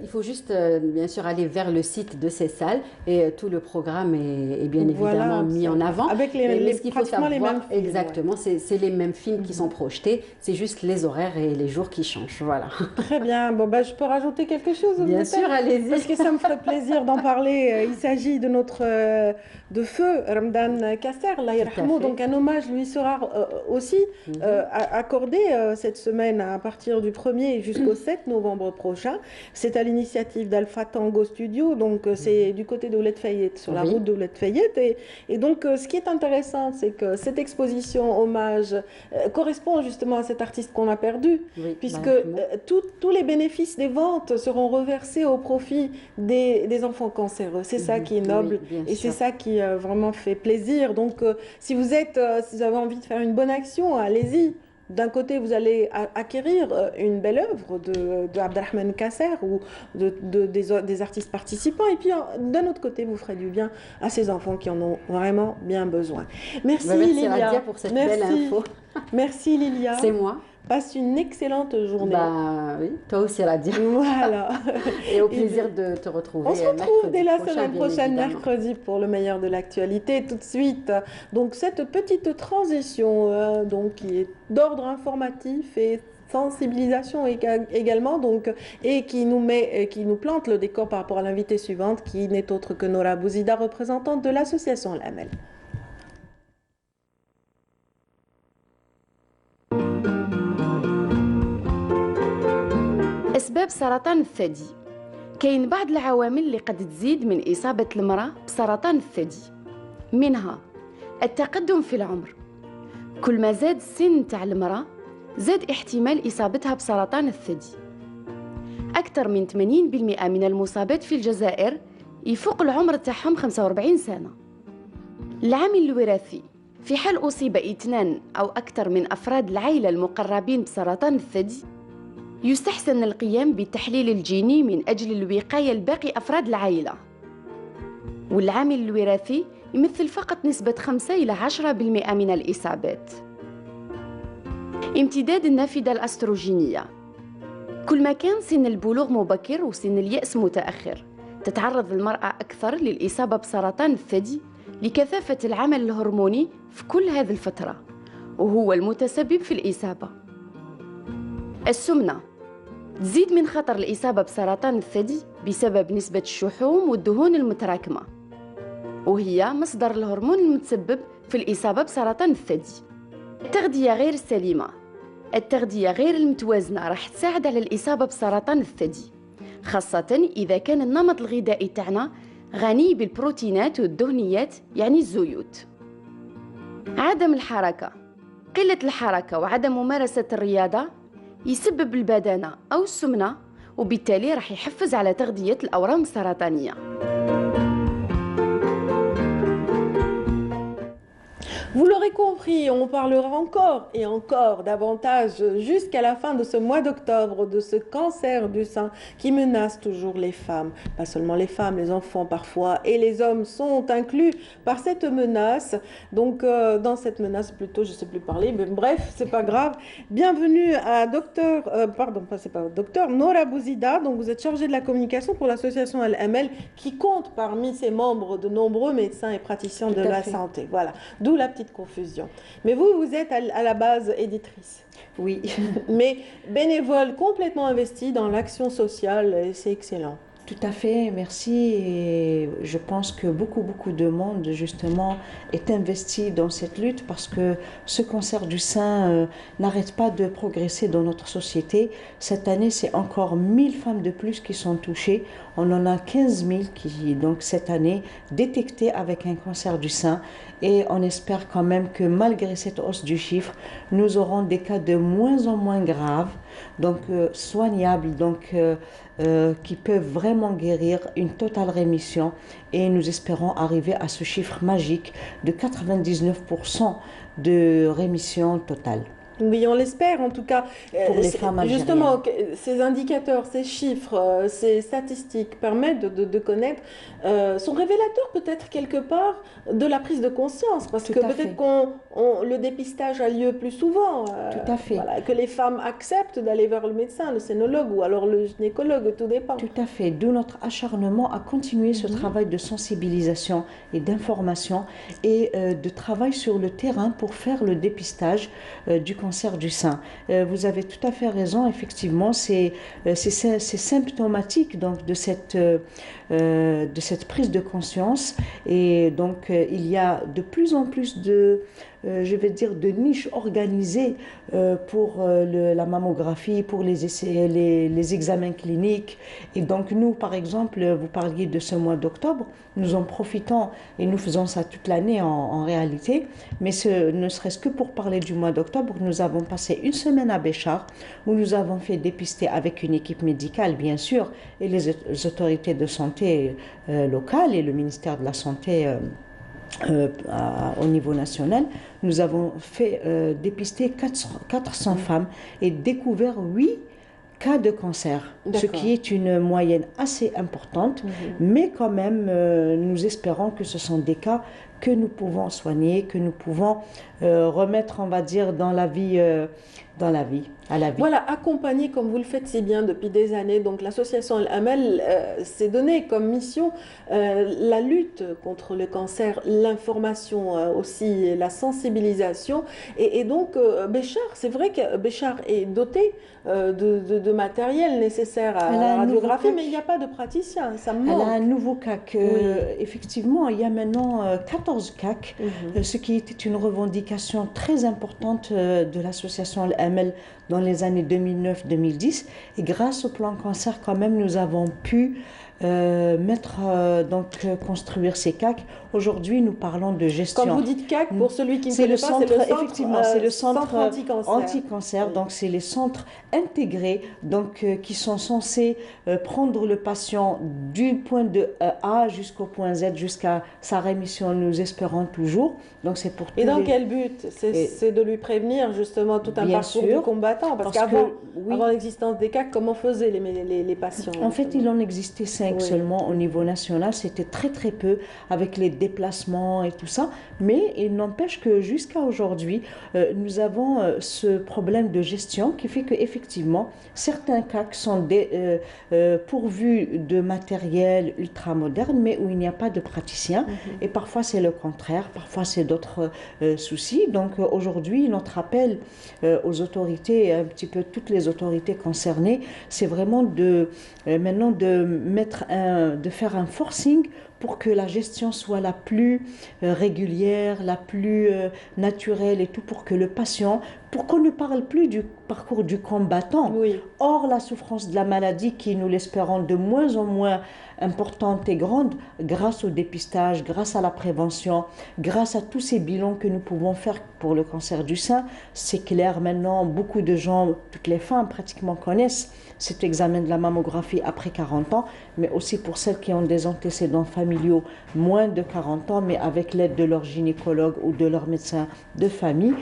Il faut juste, bien sûr, aller vers le site de ces salles et tout le programme est bien évidemment mis en avant. Avec pratiquement les mêmes films. Exactement, c'est les mêmes films qui sont projetés, c'est juste les horaires et les jours qui changent, voilà. Très bien, bon, je peux rajouter quelque chose? Bien sûr, allez-y. Parce que ça me ferait plaisir d'en parler. Il s'agit de notre de feu, Ramadan Kasser, Allah yarhamou. Donc un hommage lui sera aussi accordé cette semaine à partir du 1er jusqu'au 7 novembre prochain. C'est à l'initiative d'Alpha Tango Studio, donc c'est du côté de Ouled Fayette, sur la route de Ouled Fayette. Et donc ce qui est intéressant, c'est que cette exposition hommage correspond justement à cet artiste qu'on a perdu, puisque tous les bénéfices des ventes seront reversés au profit des enfants cancéreux. C'est ça qui est noble et c'est ça qui vraiment fait plaisir. Donc si vous avez envie de faire une bonne action, allez-y. D'un côté, vous allez acquérir une belle œuvre de Abdelrahman Kasser ou des artistes participants. Et puis, d'un autre côté, vous ferez du bien à ces enfants qui en ont vraiment bien besoin. Merci, merci Lilia. Radia pour cette belle info. Merci, Lilia. C'est moi. Passe une excellente journée. Oui, toi aussi, Radia. Voilà. Et au plaisir de te retrouver. On se retrouve dès la semaine prochaine, mercredi, pour le meilleur de l'actualité. Tout de suite, donc cette petite transition donc, qui est d'ordre informatif et sensibilisation également, donc, et qui nous plante le décor par rapport à l'invitée suivante, qui n'est autre que Nora Bouzida, représentante de l'association L'Amel. أسباب سرطان الثدي. كاين بعض العوامل اللي قد تزيد من إصابة المرأة بسرطان الثدي، منها التقدم في العمر. كل ما زاد السن تاع المرأة زاد احتمال إصابتها بسرطان الثدي. أكثر من 80% من المصابات في الجزائر يفوق العمر تاعهم 45 سنة. العامل الوراثي، في حال أصيب 2 أو أكثر من أفراد العائلة المقربين بسرطان الثدي يستحسن القيام بالتحليل الجيني من أجل الوقاية لباقي أفراد العائلة. والعامل الوراثي يمثل فقط نسبة 5 إلى 10% من الإصابات. امتداد النافذة الأستروجينية. كل ما كان سن البلوغ مبكر وسن اليأس متأخر تتعرض المرأة أكثر للإصابة بسرطان الثدي لكثافة العمل الهرموني في كل هذه الفترة، وهو المتسبب في الإصابة. السمنة تزيد من خطر الإصابة بسرطان الثدي بسبب نسبة الشحوم والدهون المتراكمة، وهي مصدر الهرمون المتسبب في الإصابة بسرطان الثدي. التغذية غير السليمة، التغذية غير المتوازنة راح تساعد على الإصابة بسرطان الثدي، خاصة إذا كان النمط الغذائي تاعنا غني بالبروتينات والدهنيات يعني الزيوت. عدم الحركة، قلة الحركة وعدم ممارسة الرياضة يسبب البدانة أو السمنة، وبالتالي راح يحفز على تغذية الأورام السرطانية. Vous l'aurez compris, on parlera encore et encore davantage jusqu'à la fin de ce mois d'octobre de ce cancer du sein qui menace toujours les femmes. Pas seulement les femmes, les enfants parfois et les hommes sont inclus par cette menace. Donc dans cette menace plutôt, je ne sais plus parler, mais bref, c'est pas grave. Bienvenue à docteur Nora Bouzida. Donc vous êtes chargée de la communication pour l'association Al-Amel qui compte parmi ses membres de nombreux médecins et praticiens de la santé. Voilà, d'où la petite confusion. Mais vous êtes à la base éditrice. Oui. Mais bénévole complètement investi dans l'action sociale et c'est excellent. Tout à fait, merci. Et je pense que beaucoup de monde justement est investi dans cette lutte parce que ce cancer du sein n'arrête pas de progresser dans notre société. Cette année, c'est encore 1000 femmes de plus qui sont touchées. On en a 15 000 qui, donc cette année, détectées avec un cancer du sein. Et on espère quand même que malgré cette hausse du chiffre, nous aurons des cas de moins en moins graves donc soignables, donc qui peuvent vraiment guérir, une totale rémission, et nous espérons arriver à ce chiffre magique de 99% de rémission totale. Oui, on l'espère en tout cas. Pour les femmes algériennes. Justement, ces indicateurs, ces chiffres, ces statistiques permettent de connaître, sont révélateurs peut-être quelque part de la prise de conscience, parce que peut-être le dépistage a lieu plus souvent. Tout à fait. Voilà, que les femmes acceptent d'aller vers le médecin, le sénologue ou alors le gynécologue, tout dépend. Tout à fait, d'où notre acharnement à continuer ce travail de sensibilisation et d'information et de travail sur le terrain pour faire le dépistage du cancer du sein. Vous avez tout à fait raison, effectivement, c'est symptomatique donc, de cette prise de conscience, et donc il y a de plus en plus de je vais dire de niches organisées pour la mammographie, pour les essais, les examens cliniques. Et donc nous, par exemple, vous parliez de ce mois d'octobre, nous en profitons et nous faisons ça toute l'année en réalité, mais ne serait-ce que pour parler du mois d'octobre, nous avons passé une semaine à Béchar où nous avons fait dépister avec une équipe médicale, bien sûr, et les autorités de santé locales et le ministère de la Santé au niveau national. Nous avons fait dépister 400 femmes et découvert 8 cas de cancer, ce qui est une moyenne assez importante, mais quand même, nous espérons que ce sont des cas que nous pouvons soigner, que nous pouvons remettre, on va dire, à la vie. Voilà, accompagner comme vous le faites si bien depuis des années. Donc l'association Al-Amal s'est donnée comme mission la lutte contre le cancer, l'information aussi, la sensibilisation. Et donc Béchar, c'est vrai que Béchar est doté de matériel nécessaire à la radiographie, mais il n'y a pas de praticien, ça manque. Elle a un nouveau CAC. Effectivement, il y a maintenant 14 CAC, ce qui était une revendication très importante de l'association Al-Amal dans les années 2009-2010. Et grâce au plan cancer, quand même, nous avons pu construire ces CAC. Aujourd'hui, nous parlons de gestion. Quand vous dites CAC, pour celui qui ne connaît pas, c'est le centre, effectivement, c'est le centre anti-cancer. Donc, c'est les centres intégrés, donc qui sont censés prendre le patient du point de A jusqu'au point Z, jusqu'à sa rémission. Nous espérons toujours. Donc, c'est pour. Et dans quel but? C'est de lui prévenir justement tout un parcours du combattant, parce qu'avant l'existence des CAC, comment faisaient les patients? En fait, il en existait 5 seulement au niveau national. C'était très très peu avec les déplacements et tout ça. Mais il n'empêche que jusqu'à aujourd'hui, nous avons ce problème de gestion qui fait qu'effectivement, certains CAC sont pourvus de matériel ultra moderne, mais où il n'y a pas de praticien. Et parfois, c'est le contraire. Parfois, c'est d'autres soucis. Donc aujourd'hui, notre appel aux autorités, un petit peu toutes les autorités concernées, c'est vraiment maintenant de faire un forcing pour que la gestion soit la plus régulière, la plus naturelle et tout, pour que le patient, pour qu'on ne parle plus du parcours du combattant. Or, la souffrance de la maladie, qui, nous l'espérons, de moins en moins importante et grande, grâce au dépistage, grâce à la prévention, grâce à tous ces bilans que nous pouvons faire pour le cancer du sein, c'est clair maintenant, beaucoup de gens, toutes les femmes pratiquement connaissent cet examen de la mammographie après 40 ans, mais aussi pour celles qui ont des antécédents familiaux moins de 40 ans, mais avec l'aide de leur gynécologue ou de leur médecin de famille.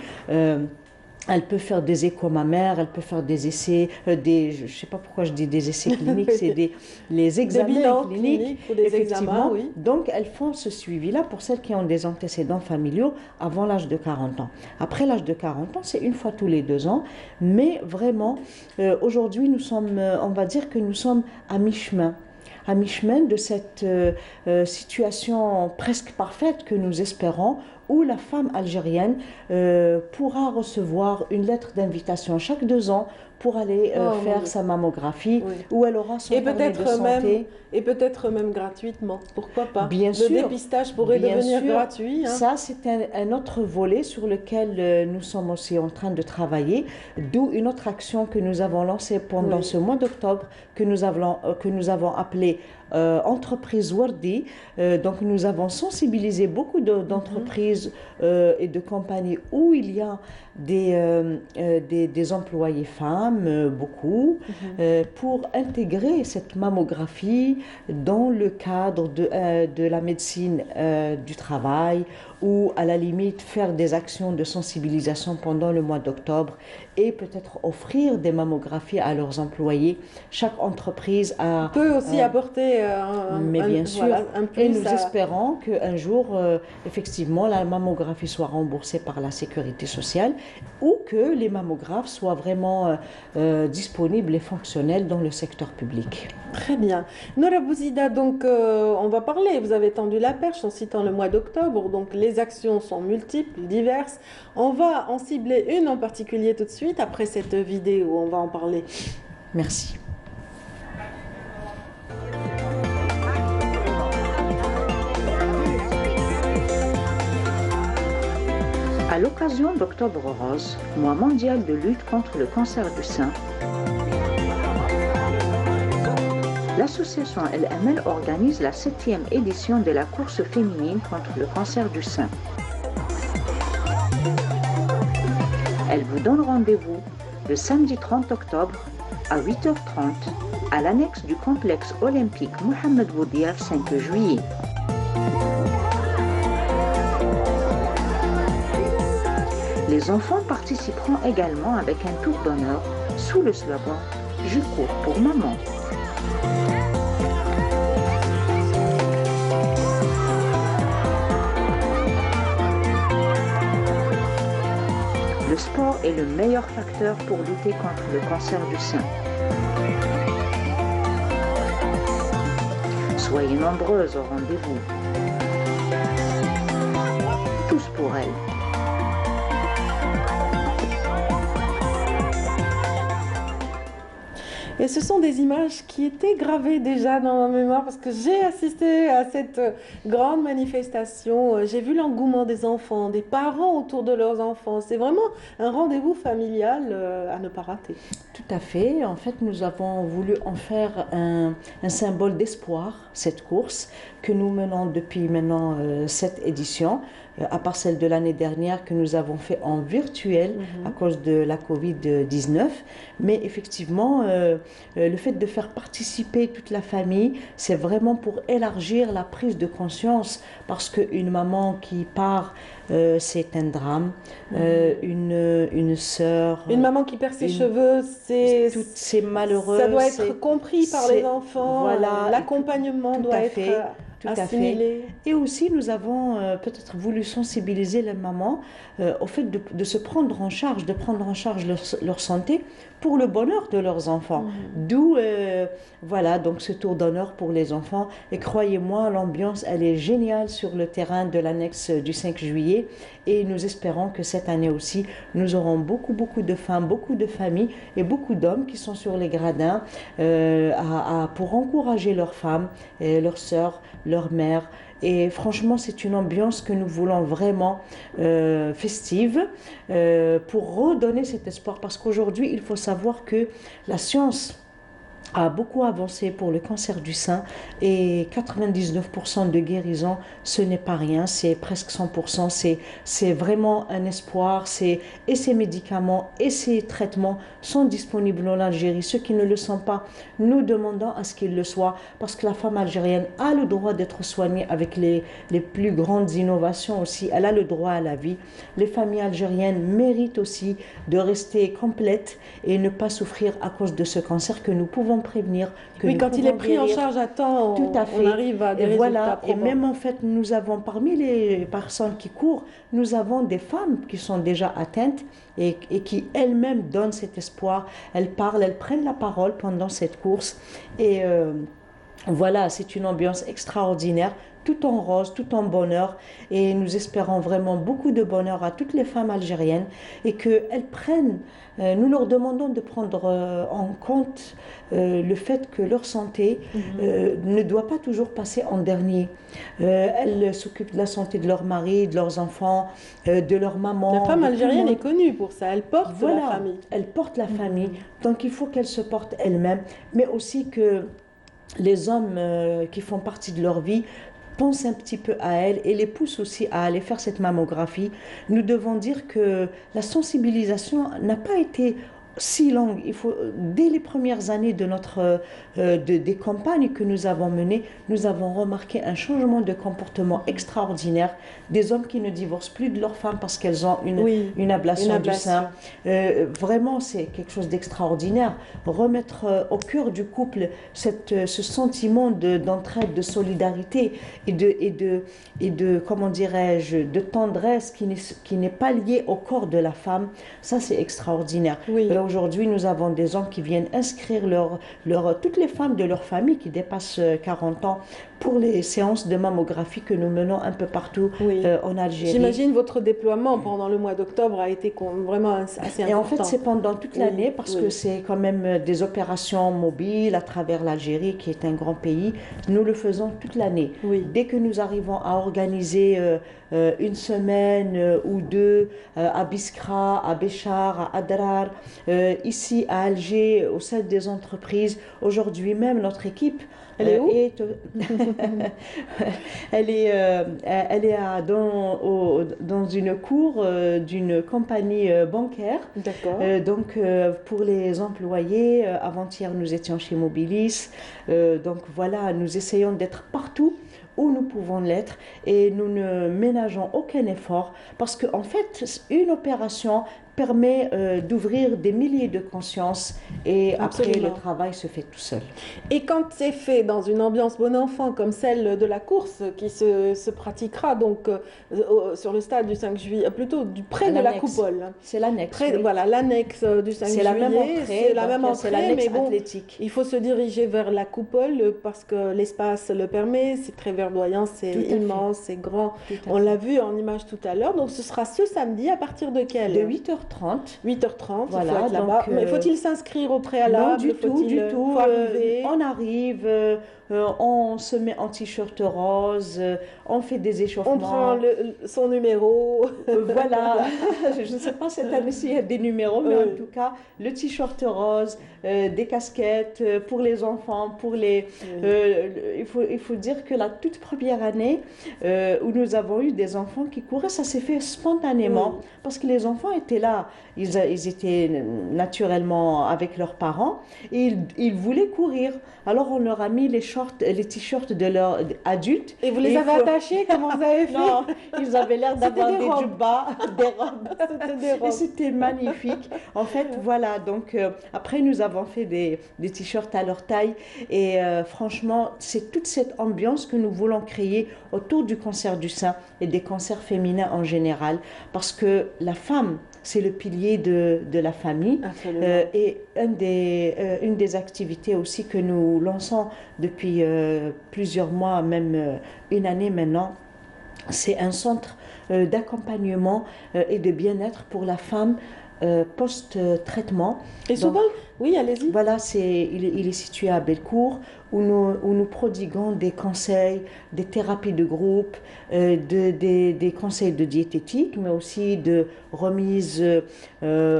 Elle peut faire des échos mammaires, elle peut faire des essais, je ne sais pas pourquoi je dis des essais cliniques, c'est les examens cliniques, ou des examens, Donc, elles font ce suivi-là pour celles qui ont des antécédents familiaux avant l'âge de 40 ans. Après l'âge de 40 ans, c'est une fois tous les 2 ans, mais vraiment, aujourd'hui, nous sommes, on va dire que nous sommes à mi-chemin de cette situation presque parfaite que nous espérons, où la femme algérienne pourra recevoir une lettre d'invitation chaque 2 ans pour aller faire sa mammographie, où elle aura son carnet de santé. Et peut-être même gratuitement, pourquoi pas? Bien sûr. Le dépistage pourrait devenir gratuit. Ça, c'est un autre volet sur lequel nous sommes aussi en train de travailler, d'où une autre action que nous avons lancée pendant ce mois d'octobre, que nous avons appelée Entreprise Wardi. Donc, nous avons sensibilisé beaucoup d'entreprises, entreprises et de compagnies où il y a des employés femmes, beaucoup, pour intégrer cette mammographie dans le cadre de la médecine du travail, ou à la limite faire des actions de sensibilisation pendant le mois d'octobre et peut-être offrir des mammographies à leurs employés. Chaque entreprise peut aussi apporter bien sûr. un plus. Et nous espérons qu'un jour, effectivement, la mammographie soit remboursée par la sécurité sociale ou que les mammographes soient vraiment disponibles et fonctionnels dans le secteur public. Très bien. Noura Bouzida, donc on va parler, vous avez tendu la perche en citant le mois d'octobre, donc les actions sont multiples, diverses. On va en cibler une en particulier tout de suite, après cette vidéo, on va en parler. Merci. À l'occasion d'Octobre Rose, mois mondial de lutte contre le cancer du sein, l'association LML organise la 7e édition de la course féminine contre le cancer du sein. Elle vous donne rendez-vous le samedi 30 octobre à 8h30 à l'annexe du complexe olympique Mohamed Boudiaf 5 juillet. Les enfants participeront également avec un tour d'honneur sous le slogan « Je cours pour maman ». Le sport est le meilleur facteur pour lutter contre le cancer du sein. Soyez nombreuses au rendez-vous. Tous pour elle. Et ce sont des images qui étaient gravées déjà dans ma mémoire parce que j'ai assisté à cette grande manifestation. J'ai vu l'engouement des enfants, des parents autour de leurs enfants. C'est vraiment un rendez-vous familial à ne pas rater. Tout à fait. En fait, nous avons voulu en faire un symbole d'espoir, cette course que nous menons depuis maintenant 7 éditions. À part celle de l'année dernière que nous avons fait en virtuel à cause de la Covid-19. Mais effectivement, le fait de faire participer toute la famille, c'est vraiment pour élargir la prise de conscience parce qu'une maman qui part, c'est un drame. Une sœur... Une maman qui perd ses cheveux, c'est malheureux. Ça doit être compris par les enfants. Voilà, l'accompagnement doit être... Tout à fait. Et aussi, nous avons peut-être voulu sensibiliser les mamans au fait de se prendre en charge, de prendre en charge leur santé pour le bonheur de leurs enfants. D'où, voilà, donc ce tour d'honneur pour les enfants. Et croyez-moi, l'ambiance, elle est géniale sur le terrain de l'annexe du 5 juillet. Et nous espérons que cette année aussi, nous aurons beaucoup de femmes, beaucoup de familles et beaucoup d'hommes qui sont sur les gradins pour encourager leurs femmes, et leurs sœurs, leurs mères. Et franchement, c'est une ambiance que nous voulons vraiment festive pour redonner cet espoir. Parce qu'aujourd'hui, il faut savoir que la science a beaucoup avancé pour le cancer du sein et 99% de guérison, ce n'est pas rien, c'est presque 100%, c'est vraiment un espoir, et ces médicaments et ces traitements sont disponibles en Algérie. Ceux qui ne le sont pas, nous demandons à ce qu'ils le soient parce que la femme algérienne a le droit d'être soignée avec les plus grandes innovations aussi, elle a le droit à la vie. Les familles algériennes méritent aussi de rester complètes et ne pas souffrir à cause de ce cancer que nous pouvons prévenir. Oui, quand il est pris en charge à temps, tout à fait. On arrive à des résultats probants. Et même en fait, nous avons parmi les personnes qui courent, nous avons des femmes qui sont déjà atteintes et qui elles-mêmes donnent cet espoir. Elles parlent, elles prennent la parole pendant cette course. Et voilà, c'est une ambiance extraordinaire, tout en rose, tout en bonheur. Et nous espérons vraiment beaucoup de bonheur à toutes les femmes algériennes et qu'elles prennent, nous leur demandons de prendre en compte le fait que leur santé ne doit pas toujours passer en dernier. Elles s'occupent de la santé de leur mari, de leurs enfants, de leur maman. La femme algérienne est connue pour ça, elle porte la famille. Elle porte la famille, donc il faut qu'elle se porte elle-même, mais aussi que les hommes qui font partie de leur vie pensent un petit peu à elles et les poussent aussi à aller faire cette mammographie. Nous devons dire que la sensibilisation n'a pas été si longue. Il faut, dès les premières années de des campagnes que nous avons menées, nous avons remarqué un changement de comportement extraordinaire. Des hommes qui ne divorcent plus de leurs femmes parce qu'elles ont une ablation du sein. Vraiment, c'est quelque chose d'extraordinaire. Remettre au cœur du couple ce sentiment d'entraide, de solidarité et de comment dirais-je, de tendresse qui n'est pas lié au corps de la femme, ça c'est extraordinaire. Aujourd'hui, nous avons des hommes qui viennent inscrire toutes les femmes de leur famille qui dépassent 40 ans pour les séances de mammographie que nous menons un peu partout en Algérie. J'imagine votre déploiement pendant le mois d'octobre a été vraiment assez important. Et en fait, c'est pendant toute l'année parce que c'est quand même des opérations mobiles à travers l'Algérie qui est un grand pays. Nous le faisons toute l'année. Dès que nous arrivons à organiser une semaine ou deux à Biskra, à Béchar, à Adrar, ici à Alger, au sein des entreprises, aujourd'hui même notre équipe elle est où elle est dans une cour d'une compagnie bancaire. D'accord. Donc, pour les employés, avant-hier, nous étions chez Mobilis. Donc, voilà, nous essayons d'être partout où nous pouvons l'être et nous ne ménageons aucun effort parce qu'en fait, une opération permet d'ouvrir des milliers de consciences et après le travail se fait tout seul. Et quand c'est fait dans une ambiance bon enfant comme celle de la course qui se pratiquera donc sur le stade du 5 juillet, plutôt près de la coupole. C'est l'annexe. Voilà, l'annexe du 5 juillet. C'est la même entrée. C'est la même entrée, mais bon, athlétique. Il faut se diriger vers la coupole parce que l'espace le permet. C'est très verdoyant, c'est immense, c'est grand. On l'a vu en image tout à l'heure. Donc ce sera ce samedi à partir de quelle heure? De 8h30. 8h30, voilà, il faut être là-bas. Mais faut-il s'inscrire au préalable? Non, du tout. On arrive, on se met en t-shirt rose, on fait des échauffements. On prend son numéro. Voilà, je ne sais pas cette année s'il y a des numéros, mais en tout cas, le t-shirt rose, des casquettes pour les enfants, pour les... il faut dire que la toute première année où nous avons eu des enfants qui couraient, ça s'est fait spontanément parce que les enfants étaient là. Ils étaient naturellement avec leurs parents et ils voulaient courir. Alors on leur a mis les t-shirts de leurs adultes. Et vous les avez attachés? Comment vous avez fait? Non, ils avaient l'air d'avoir des djubas, des robes. Et c'était magnifique. En fait, voilà. Donc après, nous avons fait des t-shirts à leur taille. Et franchement, c'est toute cette ambiance que nous voulons créer autour du cancer du sein et des cancers féminins en général. Parce que la femme, c'est le pilier de la famille. Et une des activités aussi que nous lançons depuis plusieurs mois, même une année maintenant, c'est un centre d'accompagnement et de bien-être pour la femme post-traitement. Et souvent, oui, allez-y. Voilà, il est situé à Bellecour, où nous prodiguons des conseils, des thérapies de groupe, des conseils de diététique, mais aussi de remise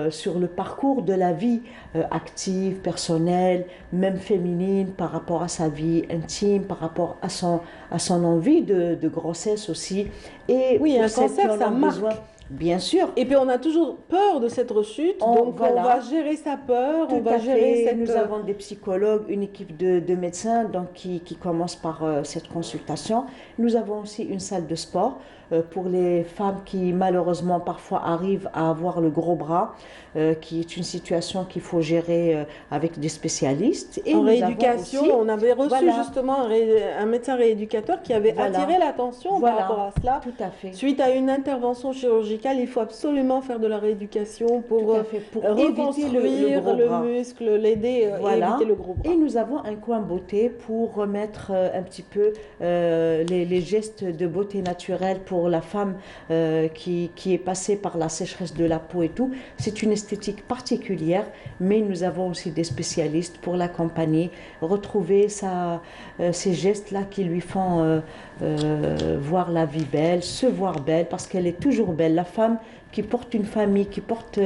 sur le parcours de la vie active, personnelle, même féminine, par rapport à sa vie intime, par rapport à son envie de grossesse aussi. Et oui, un cancer, ça marque. Bien sûr. Et puis on a toujours peur de cette rechute, donc on va gérer sa peur, on va gérer cette... Nous avons des psychologues, une équipe de médecins donc, qui commence par cette consultation. Nous avons aussi une salle de sport pour les femmes qui malheureusement parfois arrivent à avoir le gros bras, qui est une situation qu'il faut gérer avec des spécialistes. Et en rééducation, aussi, on avait reçu justement un médecin rééducateur qui avait attiré l'attention par rapport à cela. Tout à fait. Suite à une intervention chirurgicale, il faut absolument faire de la rééducation pour reconstruire le muscle, l'aider et éviter le gros bras. Et nous avons un coin beauté pour remettre un petit peu les gestes de beauté naturelle pour la femme qui est passée par la sécheresse de la peau et tout. C'est une esthétique particulière, mais nous avons aussi des spécialistes pour l'accompagner, retrouver ces gestes-là qui lui font voir la vie belle, se voir belle, parce qu'elle est toujours belle. La femme qui porte une famille, qui porte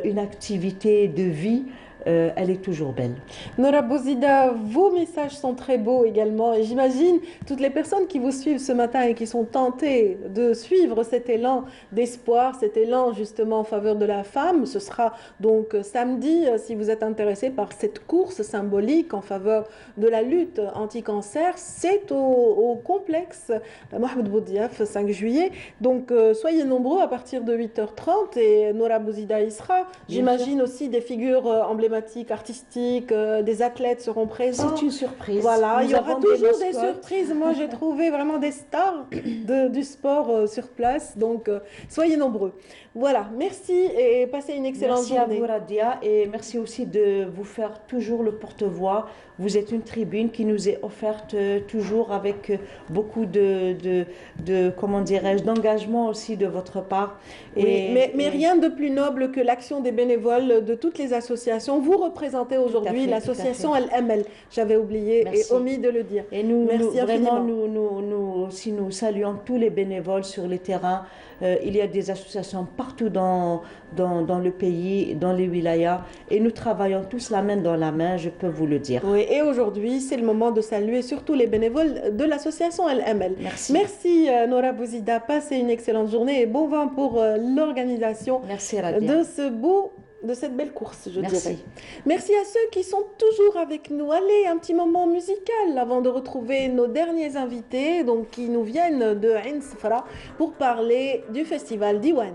une activité de vie, elle est toujours belle. Nora Bouzida, vos messages sont très beaux également et j'imagine toutes les personnes qui vous suivent ce matin et qui sont tentées de suivre cet élan d'espoir, cet élan justement en faveur de la femme. Ce sera donc samedi si vous êtes intéressé par cette course symbolique en faveur de la lutte anti-cancer. C'est au complexe Mohamed Boudiaf, 5 juillet. Donc soyez nombreux à partir de 8h30 et Nora Bouzida y sera. J'imagine aussi des figures emblématiques, artistiques, des athlètes seront présents. C'est une surprise. Voilà, il y aura toujours des mascottes. surprises. Moi, j'ai trouvé vraiment des stars du sport sur place. Donc, soyez nombreux. Voilà, merci et passez une excellente journée. Merci à vous, Radia, et merci aussi de vous faire toujours le porte-voix. Vous êtes une tribune qui nous est offerte toujours avec beaucoup comment dirais-je, d'engagement aussi de votre part. Oui, mais rien de plus noble que l'action des bénévoles de toutes les associations. Vous représentez aujourd'hui l'association Al-Amal. J'avais oublié et omis de le dire. Et nous, merci vraiment, infiniment. nous saluons tous les bénévoles sur les terrains. Il y a des associations partout dans le pays, dans les wilayas, et nous travaillons tous la main dans la main, je peux vous le dire. Oui, et aujourd'hui, c'est le moment de saluer surtout les bénévoles de l'association Al-Amal. Merci. Merci Nora Bouzida, passez une excellente journée et bon vent pour l'organisation de cette belle course, je dirais. Merci à ceux qui sont toujours avec nous. Allez, un petit moment musical avant de retrouver nos derniers invités, donc qui nous viennent de Ain Sefra pour parler du festival Diwan.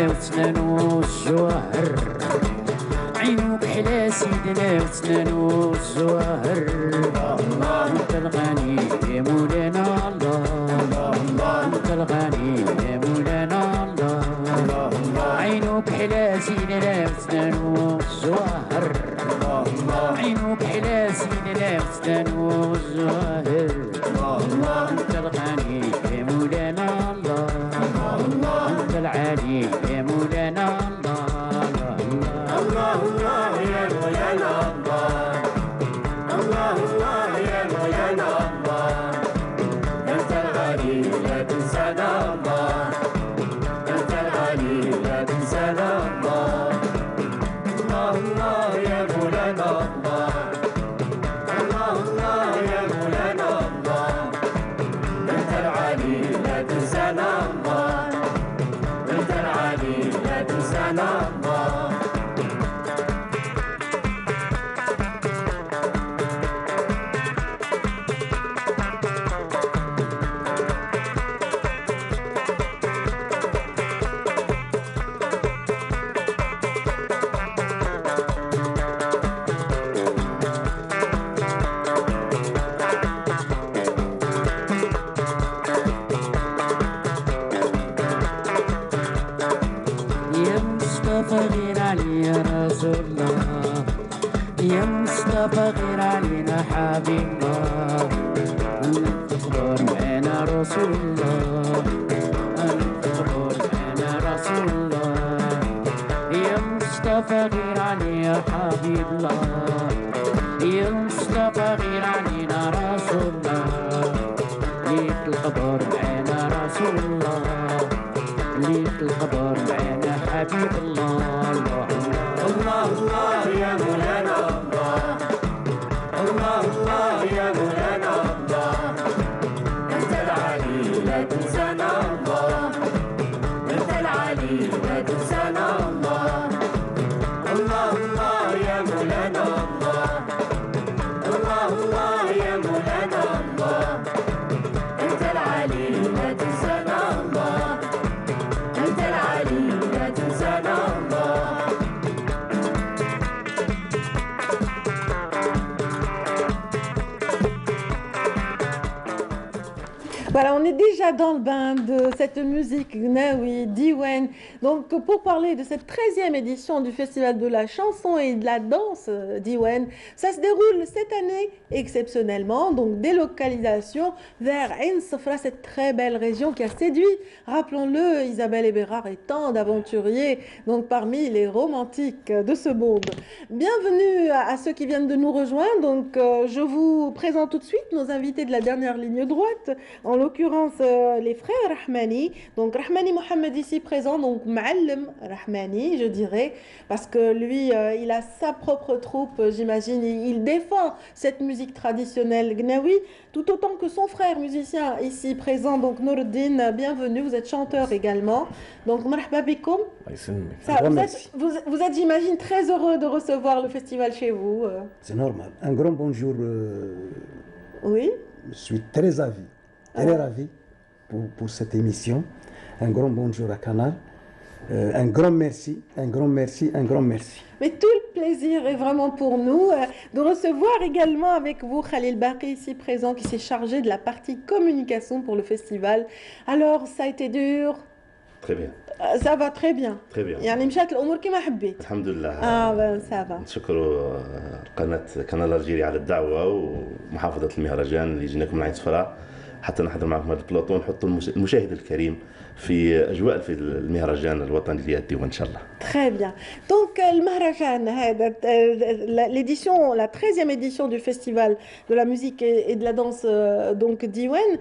وسنانو الزواهر عينوك حلا سيدنا وسنانو الزواهر انت الغني يا مولانا الله انت الغني يا مولانا الله عينوك حلا سيدنا وسنانو الزواهر عينوك حلا سيدنا وسنانو الزواهر انت الغني يا مولانا الله انت العالي يا مولانا الله الله يا مولانا الله الله يا مولانا الله انت الغالي لا تنسانا الله انت الغالي لا تنسانا الله الله حبيب الله تخبر أنا رسول الله تخبر أنا رسول الله يا مصطفى غير عني يا حبيب الله يا مصطفى غير عنينا رسول الله ليك الخبر معنا رسول الله ليك الخبر معنا حبيب الله الله الله يا مولانا الله الله الله يا مولانا الله انت العلي لا تنسانا الله انت العلي لا تنسانا الله الله الله يا مولانا الله الله الله يا مولانا الله انت العلي لا تنسانا الله انت العلي لا تنسانا الله. Voilà, on est déjà dans le bain de cette musique Gnawi, Diwan. Donc, pour parler de cette 13e édition du Festival de la chanson et de la danse Diwan, ça se déroule cette année exceptionnellement, donc délocalisation vers Ain Sefra, cette très belle région qui a séduit, rappelons-le, Isabelle et Bérard et tant d'aventuriers, donc parmi les romantiques de ce monde. Bienvenue à ceux qui viennent de nous rejoindre. Donc, je vous présente tout de suite nos invités de la dernière ligne droite. En l'occurrence, les frères Rahmani. Donc, Rahmani Mohamed ici présent, donc Ma'alem Rahmani, je dirais, parce que lui, il a sa propre troupe, j'imagine. Il défend cette musique traditionnelle Gnawi, tout autant que son frère musicien ici présent, donc Noureddin, bienvenue. Vous êtes chanteur également. Donc, marhaba bikoum. Vous êtes, j'imagine, très heureux de recevoir le festival chez vous. C'est normal. Un grand bonjour. Oui. Je suis très ravi pour cette émission. Un grand bonjour à Canal. Un grand merci. Mais tout le plaisir est vraiment pour nous de recevoir également avec vous Khalil Baqi ici présent qui s'est chargé de la partie communication pour le festival. Alors, ça a été dur? Très bien. Ça va très bien. très bien. يعني مشات الأمور كما حبيت. الحمد لله. سافا. نشكر قناة كنال الجيري على الدعوة ومحافظة المهرجان اللي جيناكم من عين صفراء حتى نحضر معكم هذا البلاطو ونحطوا المشاهد الكريم في أجواء في المهرجان الوطني اللي يأتي إن شاء الله. Très bien. Donc le Mahrajan, l'édition, la 13e édition du festival de la musique et de la danse donc Diwan,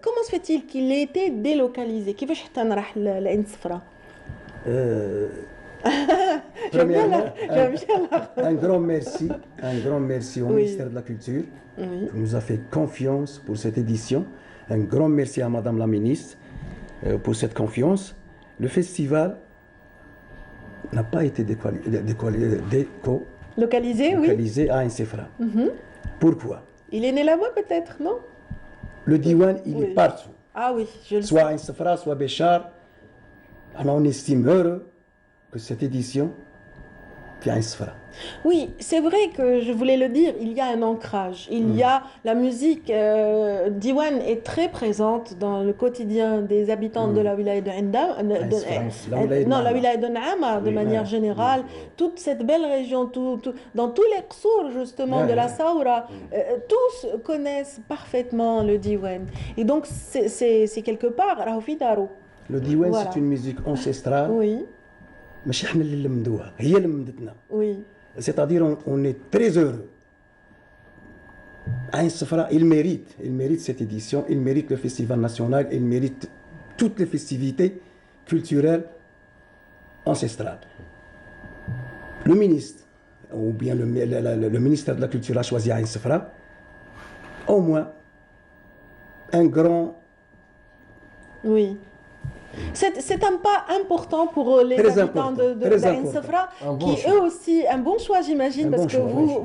comment se fait-il qu'il ait été délocalisé? كيفاش حتى نروح لعين صفراء؟ Un grand merci au ministère de la Culture qui nous a fait confiance pour cette édition. Un grand merci à Madame la ministre pour cette confiance. Le festival n'a pas été localisé à Ain Sefra. Pourquoi? Il est né là-bas peut-être, non? Le Diwan, il est partout. Ah oui, je le sais. Soit Ain Sefra, soit Béchar. Alors on estime heureux que cette édition fait Ain Sefra. Oui, c'est vrai que je voulais le dire, il y a un ancrage. Il y a la musique Diwan est très présente dans le quotidien des habitants de la wilaya de la wilaya de Naama de manière générale. Toute cette belle région, dans tous les qsours justement de la Saoura, tous connaissent parfaitement le Diwan. Et donc c'est quelque part Raoufidaru. Le Diwan, c'est une musique ancestrale. Oui. ماشي احنا اللي لمدوها، هي اللي لمدتنا. Oui. C'est-à-dire on est très heureux. Ain Sefra, il mérite cette édition, il mérite le festival national, il mérite toutes les festivités culturelles ancestrales. Le ministre, ou bien le ministère de la Culture a choisi Ain Sefra, au moins un grand... Oui. C'est un pas important pour les habitants de Ain Sefra, qui eux aussi, un bon choix j'imagine, parce que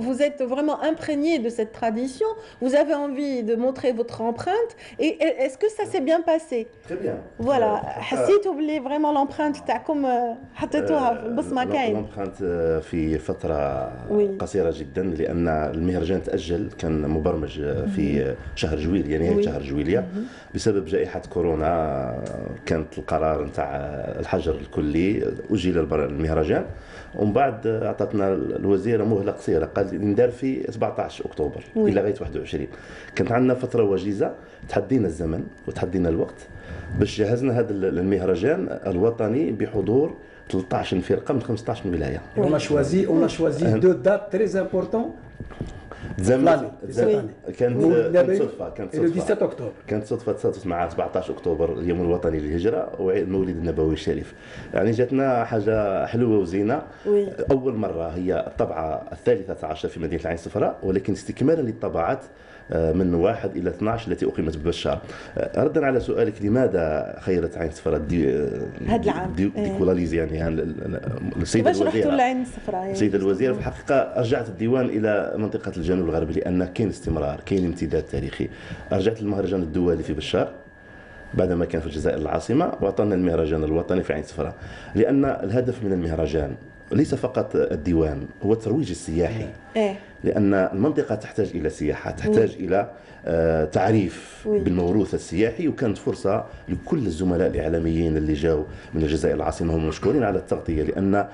vous êtes vraiment imprégnés de cette tradition, vous avez envie de montrer votre empreinte, et est-ce que ça s'est bien passé? Très bien. Voilà, حسيتوا بلي vraiment l'empreinte تاعكم حطيتوها بصمة كاين. l'empreinte في فترة قصيرة جدا لأن المهرجان تأجل، كان مبرمج في شهر جويليا، نهاية شهر جويليا، بسبب جائحة كورونا كانت القرار نتاع الحجر الكلي أجل المهرجان، ومن بعد عطاتنا الوزيره مهله قصيره، قال لي ندار في 17 اكتوبر الى لغايه 21. كانت عندنا فتره وجيزه، تحدينا الزمن وتحدينا الوقت باش جهزنا هذا المهرجان الوطني بحضور 13 فرقه من 15 ولايه. On a choisi deux dates très importantes. كانت صدفه كانت صدفه تصادف مع 17 اكتوبر اليوم الوطني للهجره والمولد النبوي الشريف. يعني جاتنا حاجه حلوه وزينه. اول مره هي الطبعه 13 في مدينه العين الصفراء، ولكن استكمالا للطبعات من 1 إلى 12 التي أقيمت ببشار. ردا على سؤالك لماذا خيرت عين الصفراء هذا العام ديكولاليزي، يعني السيدة الوزيرة في الحقيقة رجعت الديوان إلى منطقة الجنوب الغربي، لأن كاين استمرار، كاين امتداد تاريخي. رجعت للمهرجان الدولي في بشار بعدما كان في الجزائر العاصمة، وأعطانا المهرجان الوطني في عين الصفراء، لأن الهدف من المهرجان ليس فقط الديوان، هو الترويج السياحي. لأن المنطقة تحتاج إلى سياحة، تحتاج إلى تعريف بالموروث السياحي، وكانت فرصة لكل الزملاء الإعلاميين اللي جاوا من الجزائر العاصمة، هم مشكورين على التغطية، لأن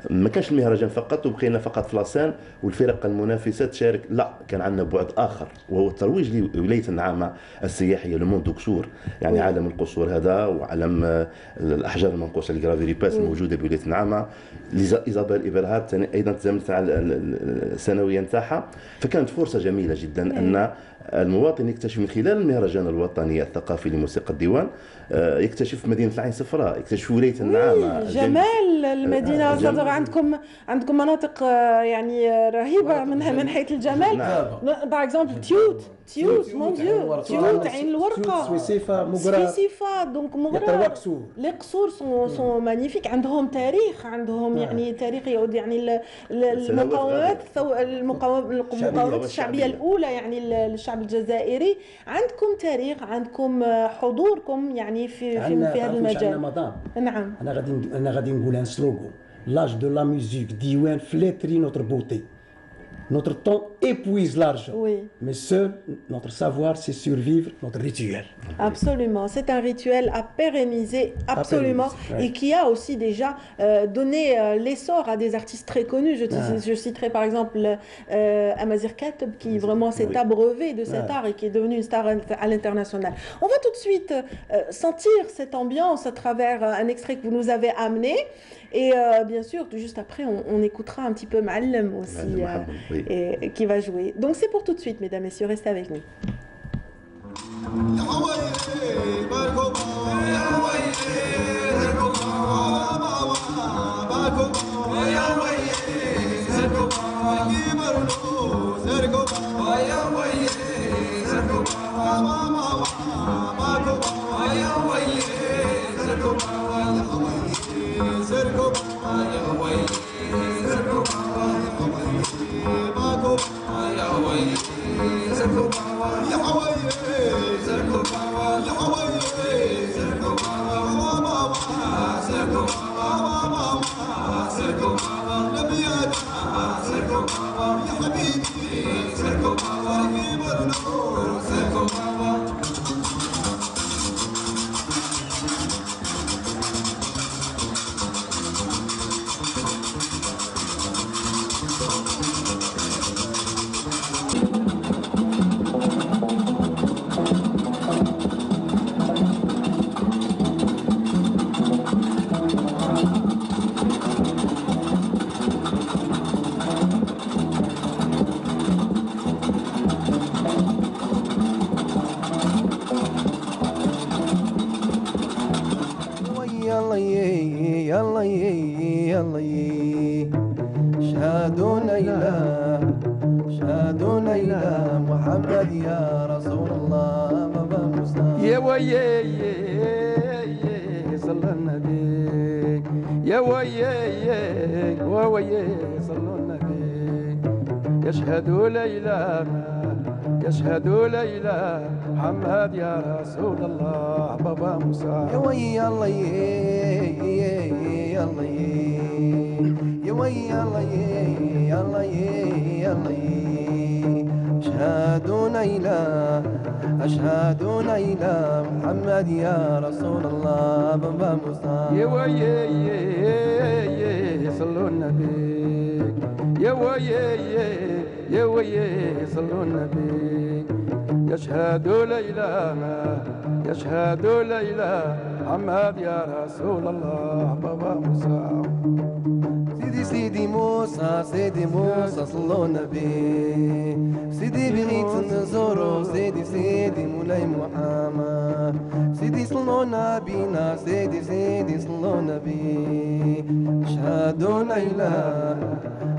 ما كانش المهرجان فقط وبقينا فقط في لاسان والفرق المنافسة تشارك، لا، كان عندنا بعد آخر وهو الترويج لولاية النعامة السياحية، لو موند دوكسور، يعني عالم القصور هذا وعالم الأحجار المنقوشة الجرافيري باس الموجودة بولاية النعامة. إيزابيل إبرهات أيضا تزامنت على السنوية نتاعها، فكانت فرصة جميلة جدا أن المواطن يكتشف من خلال المهرجان الوطني الثقافي لموسيقى الديوان، يكتشف مدينة العين الصفراء، يكتشف ولاية النعامة، جمال المدينة. عندكم مناطق يعني رهيبة من حيث الجمال. باغ اكزومبل تيوت مون ديو، تيوت عين الورقة، سويسيفا، دونك مغرى. لي قصور سون مانيفيك، عندهم تاريخ، عندهم يعني تاريخ يعود يعني المقاومات الشعبية الأولى، يعني الشعب الجزائري. عندكم تاريخ، عندكم حضوركم يعني في هذا المجال. نعم. أنا غادي نقول ان سلوغون: l'âge de la musique ديوان flétrit notre beauté. Notre temps épuise l'argent, mais seul notre savoir, c'est survivre, notre rituel. Absolument, c'est un rituel à pérenniser, absolument, et qui a aussi déjà donné l'essor à des artistes très connus. Je citerai par exemple Amazir Kateb, qui vraiment s'est abreuvé de cet art et qui est devenu une star à l'international. On va tout de suite sentir cette ambiance à travers un extrait que vous nous avez amené. Et bien sûr, juste après, on écoutera un petit peu Ma'allem aussi, et qui va jouer. Donc c'est pour tout de suite, mesdames, messieurs, restez avec nous. يشهد ليلى محمد يا رسول الله بابا موسى. يا ويا الله يا الله يا ويا الله يا الله يا الله أشهد أن لا إله أشهد أن لا إله محمد يا رسول الله بابا موسى يا ويا صلوا النبي يا ويا صلوا النبي يشهد لا إله يشهد لا إله محمد يا رسول الله بابا موسى سيدي موسى صلوا النبي سيدي بغيت نزورو سيدي مولاي محمد سيدي صلوا نبينا سيدي صلوا النبي أشهد أن لا إله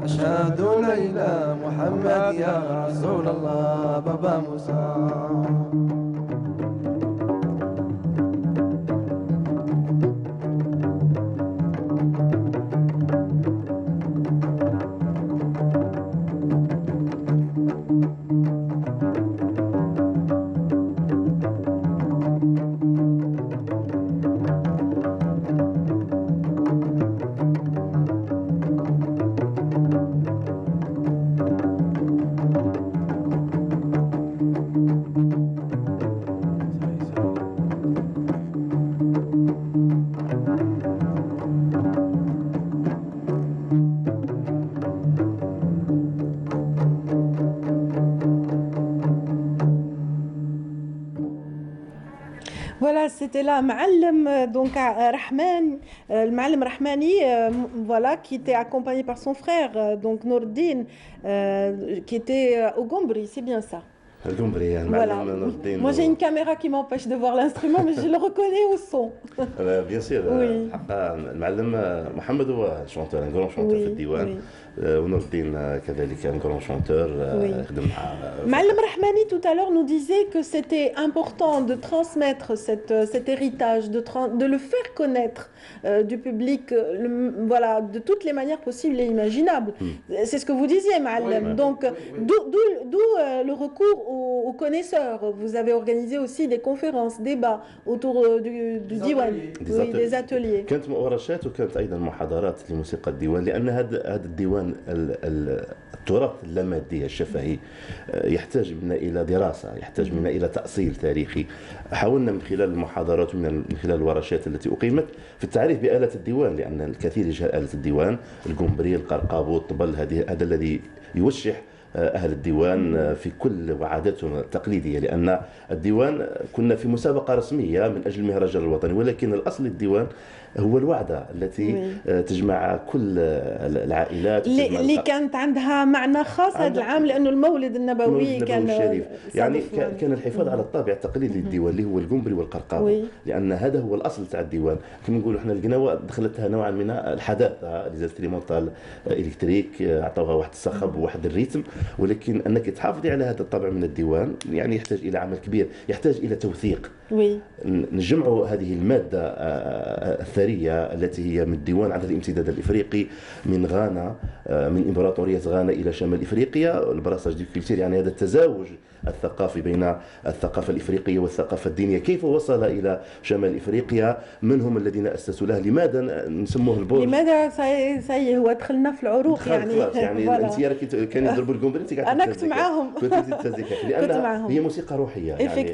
أشهد أن لا إله محمد يا رسول الله بابا موسى Voilà, c'était là Ma'allem, donc Rahman, le Ma'allem Rahmani, voilà, qui était accompagné par son frère, donc Nourdine, qui était au Gombri, c'est bien ça. Voilà. Moi j'ai une caméra qui m'empêche de voir l'instrument, mais je le reconnais au son. Bien sûr. Oui. المعلم محمد هو شونتور ان غران شونتور في الديوان ونور الدين كذلك un grand chanteur خدم مع Ma'allem Rahmani tout à l'heure nous disait que c'était important de transmettre cet héritage, de le faire connaître du public, voilà, de toutes les manières possibles et imaginables. C'est ce que vous disiez, Ma'allem. Donc d'où le recours aux connaisseurs. Vous avez organisé aussi des conférences, débats autour du diwan, des ateliers. كانت ورشات وكانت ايضا محاضرات لموسيقى الديوان لان هذا الديوان التراث اللامادي الشفهي يحتاج منا الى دراسه، يحتاج منا الى تاصيل تاريخي. حاولنا من خلال المحاضرات ومن خلال الورشات التي اقيمت في التعريف بآلة الديوان، لان الكثير يجهل آلة الديوان، القنبري، القرقابو، الطبل، هذا الذي يوشح أهل الديوان في كل وعاداتهم التقليدية، لأن الديوان كنا في مسابقة رسمية من أجل المهرجان الوطني، ولكن الأصل الديوان هو الوعدة التي تجمع كل العائلات اللي كانت عندها معنى خاص هذا العام لأنه المولد النبوي كان الشريف. يعني كان الحفاظ على الطابع التقليدي للديوان اللي هو القنبري والقرقاوي، لأن هذا هو الأصل تاع الديوان. كما نقولوا احنا لقينا دخلتها نوعا من الحداثة، ليزالستريمونتال الكتريك، عطوها واحد الصخب وواحد الريتم، ولكن انك تحافظي على هذا الطابع من الديوان يعني يحتاج الى عمل كبير، يحتاج الى توثيق. نجمعوا هذه الماده الثريه التي هي من الديوان على الامتداد الافريقي، من غانا، من امبراطوريه غانا الى شمال افريقيا، البراساج دي كولتير، يعني هذا التزاوج الثقافي بين الثقافه الافريقيه والثقافه الدينيه، كيف وصل الى شمال افريقيا، من هم الذين اسسوا له، لماذا نسموه البرج، لماذا سي هو دخلنا في العروق يعني. خلاص يعني انت كانوا يضربوا القنبري انت انا كنت معاهم لان هي موسيقى روحيه، يعني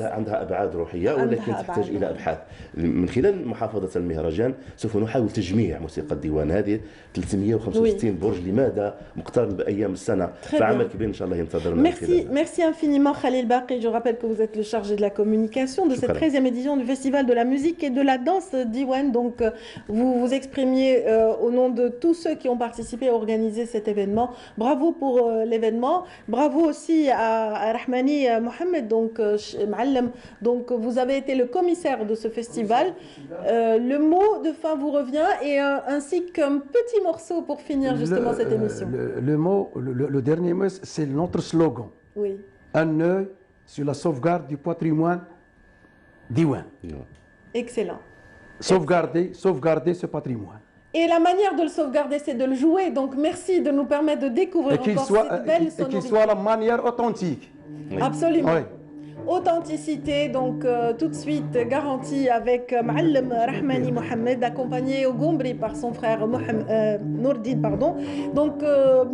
عندها ابعاد روحيه، ولكن تحتاج الى ابحاث. من خلال محافظه المهرجان سوف نحاول تجميع موسيقى الديوان هذه 365 برج، لماذا مقترن بايام السنه، فعمل كبير ان شاء الله ينتظرنا. Merci infiniment Khalil Baqi. Je rappelle que vous êtes le chargé de la communication de cette 13e édition du Festival de la musique et de la danse Diwan. Donc vous vous exprimiez au nom de tous ceux qui ont participé à organiser cet événement. Bravo pour l'événement. Bravo aussi à Rahmani Mohamed, donc Ma'allem. Donc vous avez été le commissaire de ce festival. Le mot de fin vous revient et ainsi qu'un petit morceau pour finir justement cette émission. Le dernier mot, c'est notre slogan. Oui. Un œil sur la sauvegarde du patrimoine diwan. Excellent. Sauvegarder ce patrimoine. Et la manière de le sauvegarder, c'est de le jouer. Donc merci de nous permettre de découvrir encore cette belle sonorité. Et qu'il soit la manière authentique. Absolument. Oui. Authenticité, donc tout de suite garantie avec Ma'allem Rahmani Mohamed, accompagné au Gombri par son frère Nourdine, pardon. Donc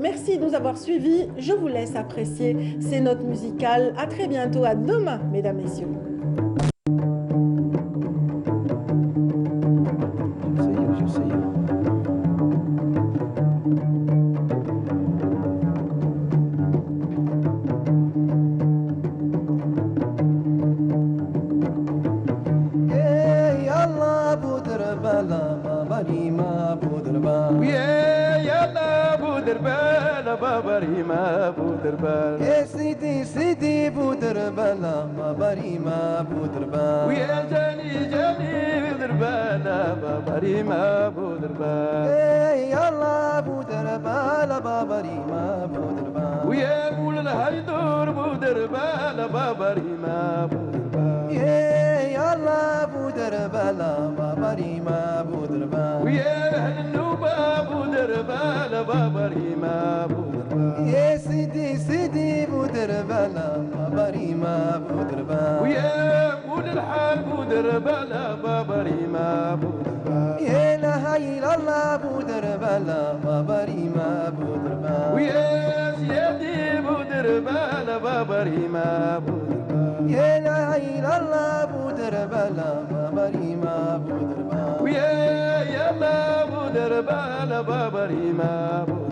merci de nous avoir suivis. Je vous laisse apprécier ces notes musicales. À très bientôt, à demain, mesdames, messieurs. بابريما بودربال يا سيدي سيدي بودربال بابريما بودربال ويا جاني جاني بودربال بابريما بودربال يلا بودربال بابريما بودربال ويا قول الهيدور بودربال بابريما بودربال يلا بودربال بابريما بودربال ويا اهل النوبه بودربال بابريما بودربال يا سيدي سيدي بودربال بابريما بودربال ويا قول الحال بودربال بابريما بودربال يا لا اله الله بودربال بابريما بودربال ويا سيدي بودربال بابريما بودربال يا لا اله الله بودربال بابريما بودربال ويا يلا بودربال بابريما بودربال